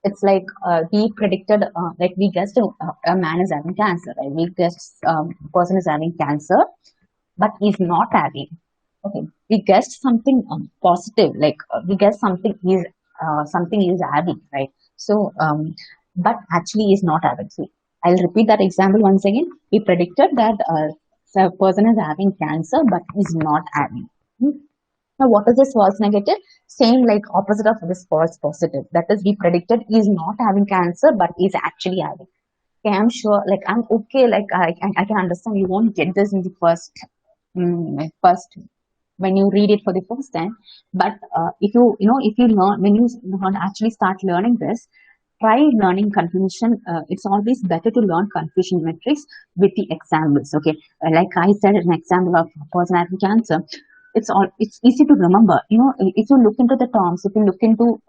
it's like we predicted, like we guessed a man is having cancer, right? We guessed person is having cancer, but he's not having. Okay, we guessed something positive, like we guessed something he's having, right? So, but actually he's not having. So I'll repeat that example once again. We predicted that a person is having cancer, but he's not having. Hmm. Now, what is this false negative? Same like opposite of this false positive. That is, we predicted he's not having cancer, but he's actually having. Okay, I'm sure, like I'm okay, like I can understand you won't get this in the first when you read it for the first time. But if you learn when you actually start learning this, try learning confusion. It's always better to learn confusion metrics with the examples. Okay, like I said, an example of a person having cancer. It's easy to remember. If you look into the terms, if you look into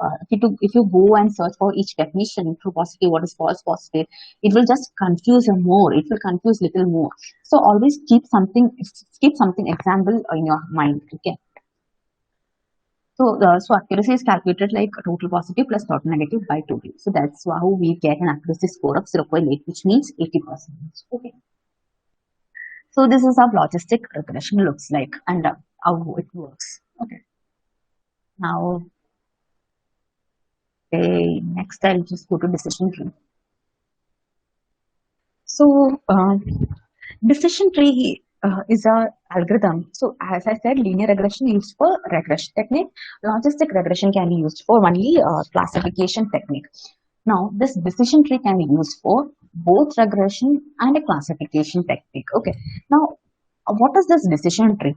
if you go and search for each definition, true positive, what is false positive, it will just confuse you more. It will confuse little more. So always keep something example in your mind. Okay. So accuracy is calculated like total positive plus total negative by 2. So that's how we get an accuracy score of 0.8, which means 80%. Okay. So this is how logistic regression looks like and how it works. Okay. Now, next I'll just go to decision tree. So decision tree is a algorithm. So as I said, linear regression used for regression technique. Logistic regression can be used for only classification technique. Now, this decision tree can be used for both regression and a classification technique. Okay. Now, what is this decision tree?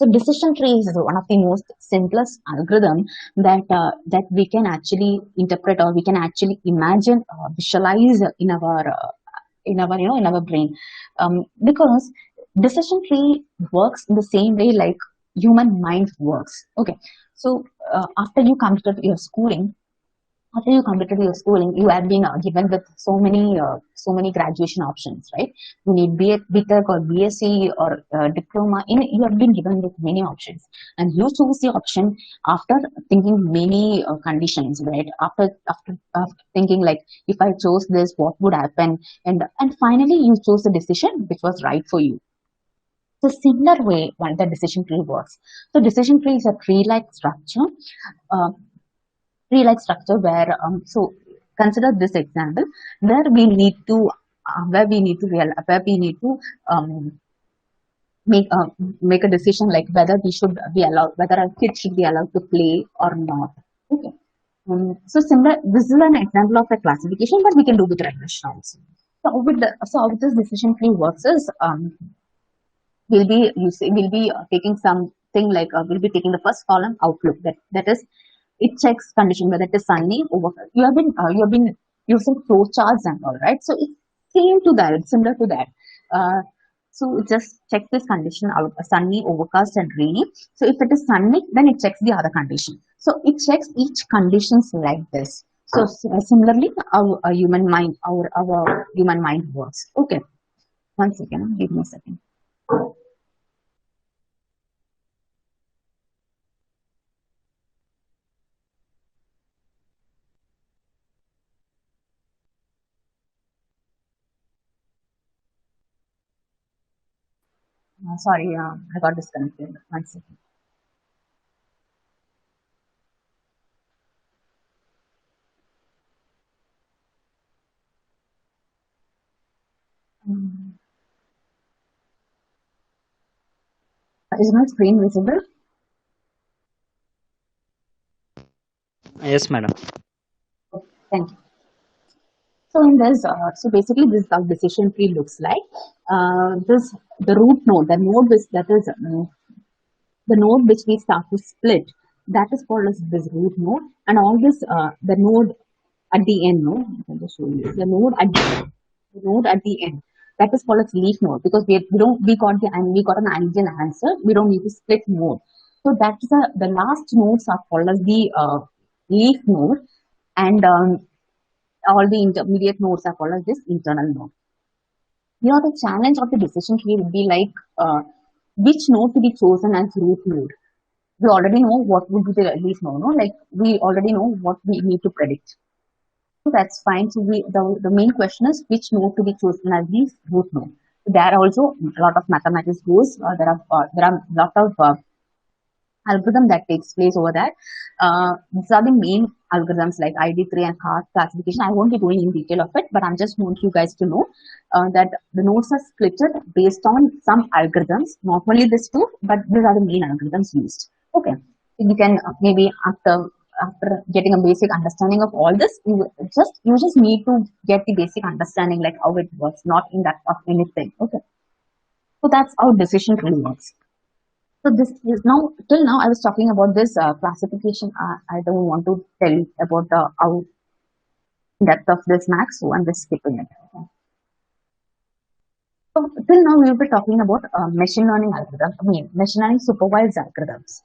So decision tree is one of the most simplest algorithm that we can actually interpret, or we can actually imagine, visualize in our brain, because decision tree works in the same way like human mind works. Okay, so after you completed your schooling, you have been given with so many graduation options, right? You need BTech or BSc or diploma. You have been given with many options, and you choose the option after thinking many conditions, right? After thinking like, if I chose this, what would happen? And finally, you chose the decision which was right for you. So similar way, when the decision tree works. So decision tree is a tree-like structure. Uh, Tree-like structure where so consider this example where we need to um, make a decision like whether we should be allowed whether our kids should be allowed to play or not. Okay. So similar, this is an example of a classification, but we can do with regression also. So how this decision tree works is, we'll be taking something like, we'll be taking the first column outlook, that is, it checks condition whether it is sunny over. You have been using flow charts and all, right? So it's similar to that. uh, so it just checks this condition out, sunny, overcast and rainy. So if it is sunny, then it checks the other condition. So it checks each conditions like this. So similarly, our human mind works. Okay, one second, give me a second. Sorry, I got disconnected. One second. Mm. Is my screen visible?
Yes, madam.
Okay, thank you. So in this, so basically this how decision tree looks like. This the root node, the node which that is the node which we start to split, that is called as this root node, and all this the node at the end, no, I'll just show you the node at the end. That is called as leaf node because we don't we got the and we got an ideal answer. We don't need to split node. So that's the last nodes are called as the leaf node, and all the intermediate nodes are called as this internal node. Here the challenge of the decision tree will be like which node to be chosen as root node. We already know what would be the leaf node, no? Like we already know what we need to predict. So that's fine. So the main question is which node to be chosen as the root node. There are also a lot of mathematics goes. There are a lot of algorithm that takes place over there. These are the main algorithms like ID3 and CAS classification. I won't be going in detail of it, but I just want you guys to know that the nodes are splitted based on some algorithms. Not only this two, but these are the main algorithms used. Okay, you can maybe after getting a basic understanding of all this, you just need to get the basic understanding like how it works, not in that of anything. Okay, so that's how decision tree works. So this is now till now I was talking about this classification. I don't want to tell about the how depth of this max, so I'm just skipping it. Okay. So till now we will be talking about machine learning algorithms. I mean machine learning supervised algorithms.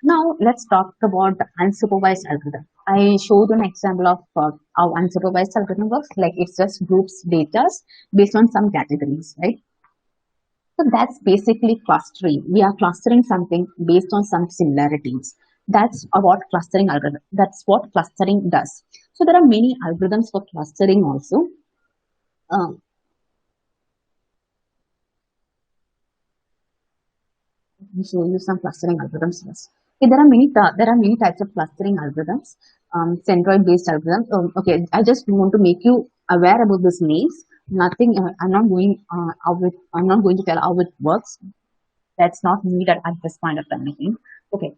Now let's talk about unsupervised algorithm. I showed an example of how unsupervised algorithm works. Like it just groups data based on some categories, right? So that's basically clustering. We are clustering something based on some similarities. That's about clustering algorithm. That's what clustering does. So there are many algorithms for clustering also. Um, Let me show you some clustering algorithms. Yes. Okay, there are many types of clustering algorithms. Centroid based algorithms. Okay, I just want to make you aware about these names. Nothing. I'm not going to tell how it works. That's not needed at this point of time. I think. Okay.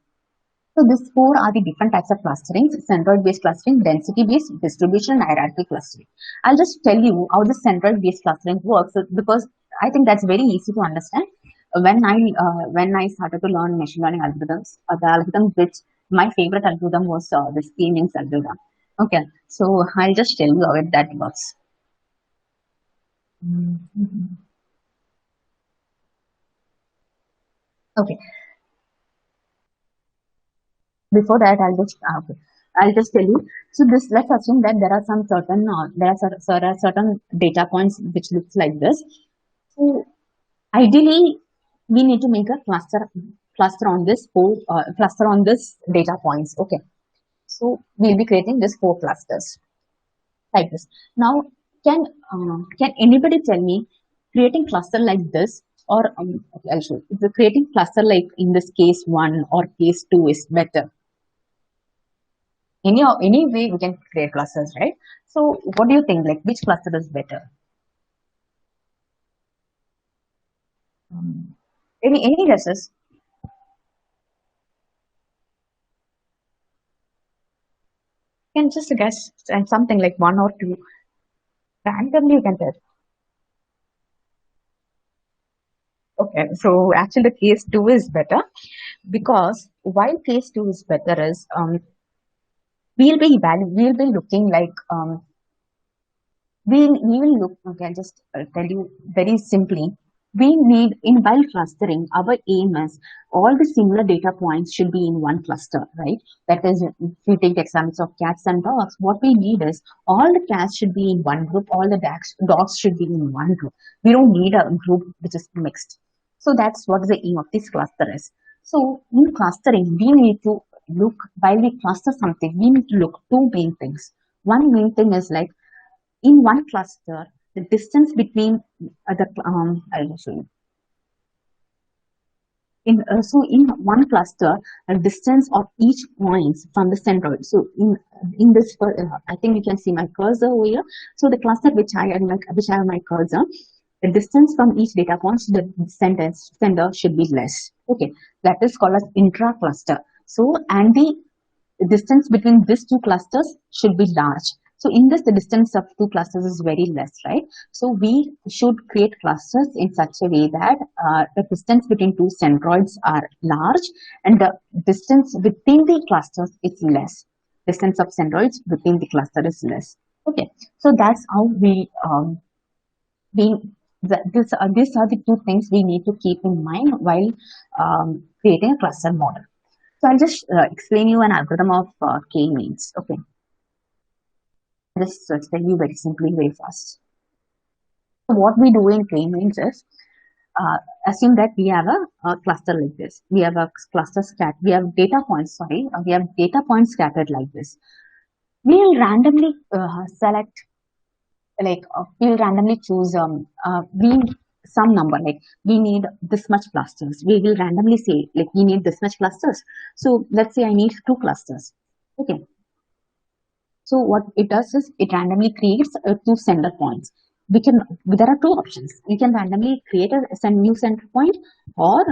So these four are the different types of clustering: centroid-based clustering, density-based, distribution, and hierarchical clustering. I'll just tell you how the centroid-based clustering works because I think that's very easy to understand. When I started to learn machine learning algorithms, the algorithm which my favorite algorithm was the Siemens algorithm. Okay, so I'll just tell you how that works. Okay, before that I'll just tell you. So this, let's assume that there are some certain there are certain data points which looks like this. So ideally we need to make a cluster on this cluster on this data points. Okay, so we'll be creating this four clusters like this. Now can anybody tell me creating cluster like this, or okay, I'll show you. If the creating cluster like in this case 1 or case 2 is better? Any way we can create clusters, right? So what do you think, like which cluster is better? Any guesses? You can just guess and something like 1 or 2 randomly you can tell. Okay, so actually the case 2 is better, because why case 2 is better is we'll be looking like we will look. Okay, I'll just tell you very simply. We need, in while clustering, our aim is all the similar data points should be in one cluster, right? That is, if we take examples of cats and dogs, what we need is all the cats should be in one group, all the dogs should be in one group. We don't need a group which is mixed. So that's what the aim of this cluster is. So in clustering, we need to look, while we cluster something, we need to look two main things. One main thing is like in one cluster, the distance between I'll show you. So in one cluster, the distance of each point from the centroid. So in this, I think you can see my cursor over here. So the cluster which I have my cursor, the distance from each data point to the sender should be less. Okay, that is called as intra-cluster. So, and the distance between these two clusters should be large. So in this, the distance of two clusters is very less, right? So we should create clusters in such a way that the distance between two centroids are large and the distance within the clusters is less. Distance of centroids within the cluster is less. Okay, so that's how we these are the two things we need to keep in mind while creating a cluster model. So I'll just explain you an algorithm of k-means. Okay, just explain you very simply, very fast. So what we do in k-means is assume that we have a cluster like this. We have a cluster we have data points. Sorry, we have data points scattered like this. We'll randomly select, like we'll randomly choose some number, like we need this much clusters. We will randomly say like we need this much clusters. So let's say I need 2 clusters. Okay. So what it does is it randomly creates 2 sender points. There are 2 options. You can randomly create a new center point, or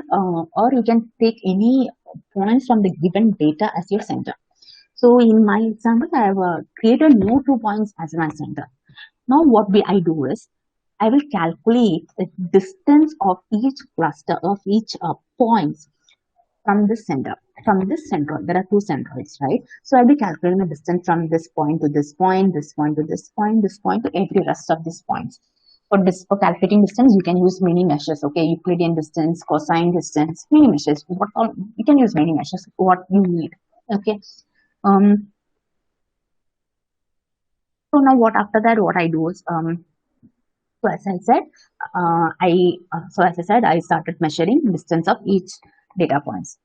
you can take any points from the given data as your center. So in my example, I have created new 2 points as my center. Now what I do is I will calculate the distance of each cluster of each points from this center. From this centroid, there are 2 centroids, right? So I'll be calculating the distance from this point to this point, this point to this point, this point to every rest of these points. For calculating distance, you can use many measures. Okay, Euclidean distance, cosine distance, many measures. You can use many measures. What you need. Okay. So now after that, what I do is so as I said, I started measuring distance of each data points.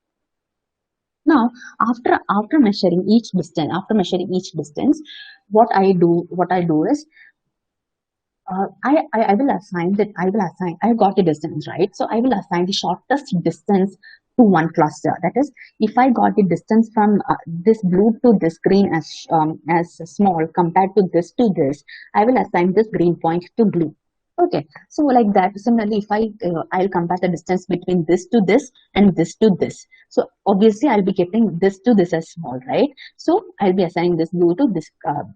Now, after measuring each distance, what I do is I will assign I got the distance, right? So I will assign the shortest distance to one cluster. That is, if I got the distance from this blue to this green as small compared to this, I will assign this green point to blue. Okay, so like that. Similarly, if I'll compare the distance between this to this and this to this. So obviously, I'll be getting this to this as small, right? So I'll be assigning this blue to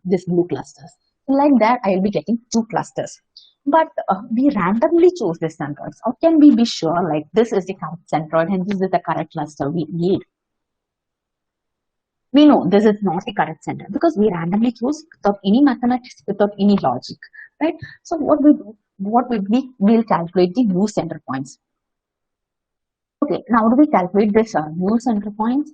this blue clusters. Like that, I'll be getting 2 clusters. But we randomly choose this centroids. How can we be sure like this is the correct centroid and this is the correct cluster we need? We know this is not the correct center because we randomly choose without any mathematics, without any logic, right? So what we do, we'll calculate the new center points. Okay, now how do we calculate this new center points?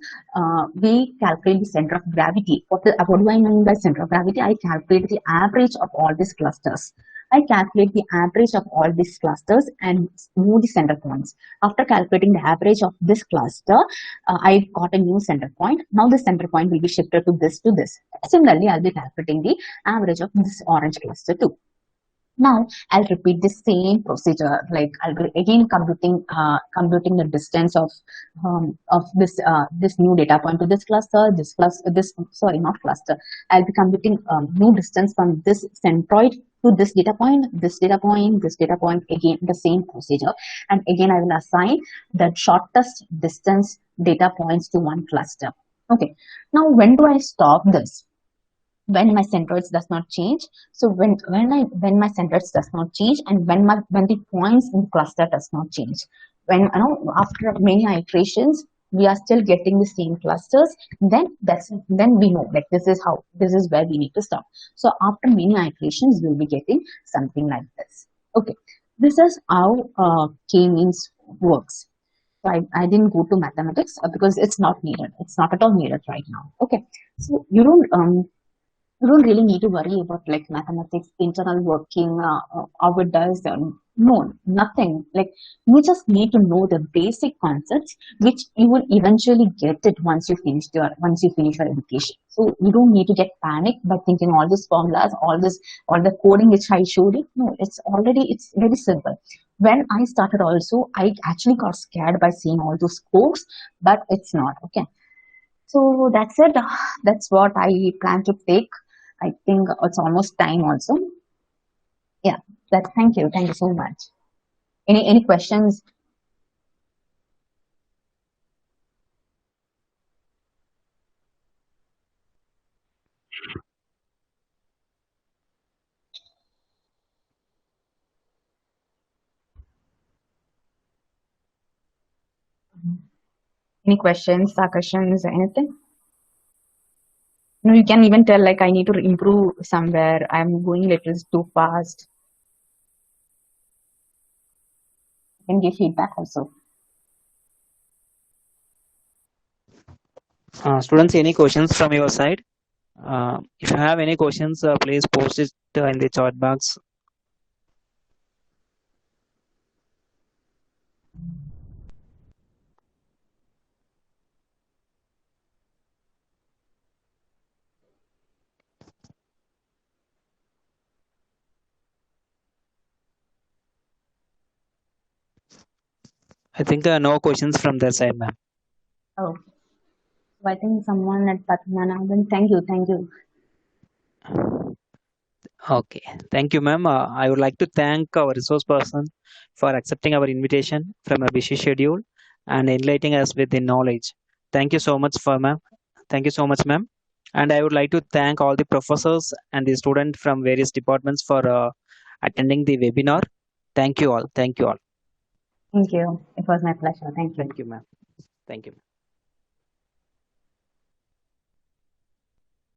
We calculate the center of gravity. What do I mean by center of gravity? I calculate the average of all these clusters. I calculate the average of all these clusters and move the center points. After calculating the average of this cluster, I got a new center point. Now the center point will be shifted to this. Similarly, I'll be calculating the average of this orange cluster too. Now I'll repeat the same procedure. Like I'll be again computing the distance of this new data point to this cluster. I'll be computing new distance from this centroid to this data point. Again the same procedure, and again I will assign the shortest distance data points to one cluster. Okay. Now when do I stop this? When my centroids does not change. So when my centroids does not change, and when the points in the cluster does not change. When after many iterations we are still getting the same clusters, then we know like this is where we need to stop. So after many iterations we'll be getting something like this. Okay, this is how k-means works. So I didn't go to mathematics because it's not needed. It's not at all needed right now. Okay, so you don't really need to worry about like mathematics, internal working, how it does. No, nothing. Like you just need to know the basic concepts, which you will eventually get it once you finish your education. So you don't need to get panicked by thinking all these formulas, all the coding which I showed you. No, it's very simple. When I started also, I actually got scared by seeing all those codes, but it's not. Okay. So that's it. That's what I plan to take. I think it's almost time also. Yeah. Thank you. Thank you so much. Any questions? Any questions, questions, anything? No, you can even tell like I need to improve somewhere. I'm going little too fast. You can give feedback also.
Students, any questions from your side? If you have any questions, please post it in the chat box. I think no questions from their side, ma'am.
Oh, so I think someone at Patmanabhan. Thank you, thank you.
Okay, thank you, ma'am. I would like to thank our resource person for accepting our invitation from a busy schedule and enlightening us with the knowledge. Thank you so much, for ma'am. Thank you so much, ma'am. And I would like to thank all the professors and the students from various departments for attending the webinar. Thank you all. Thank you all.
Thank you. It was my pleasure. Thank you.
Thank you, ma'am. Thank you.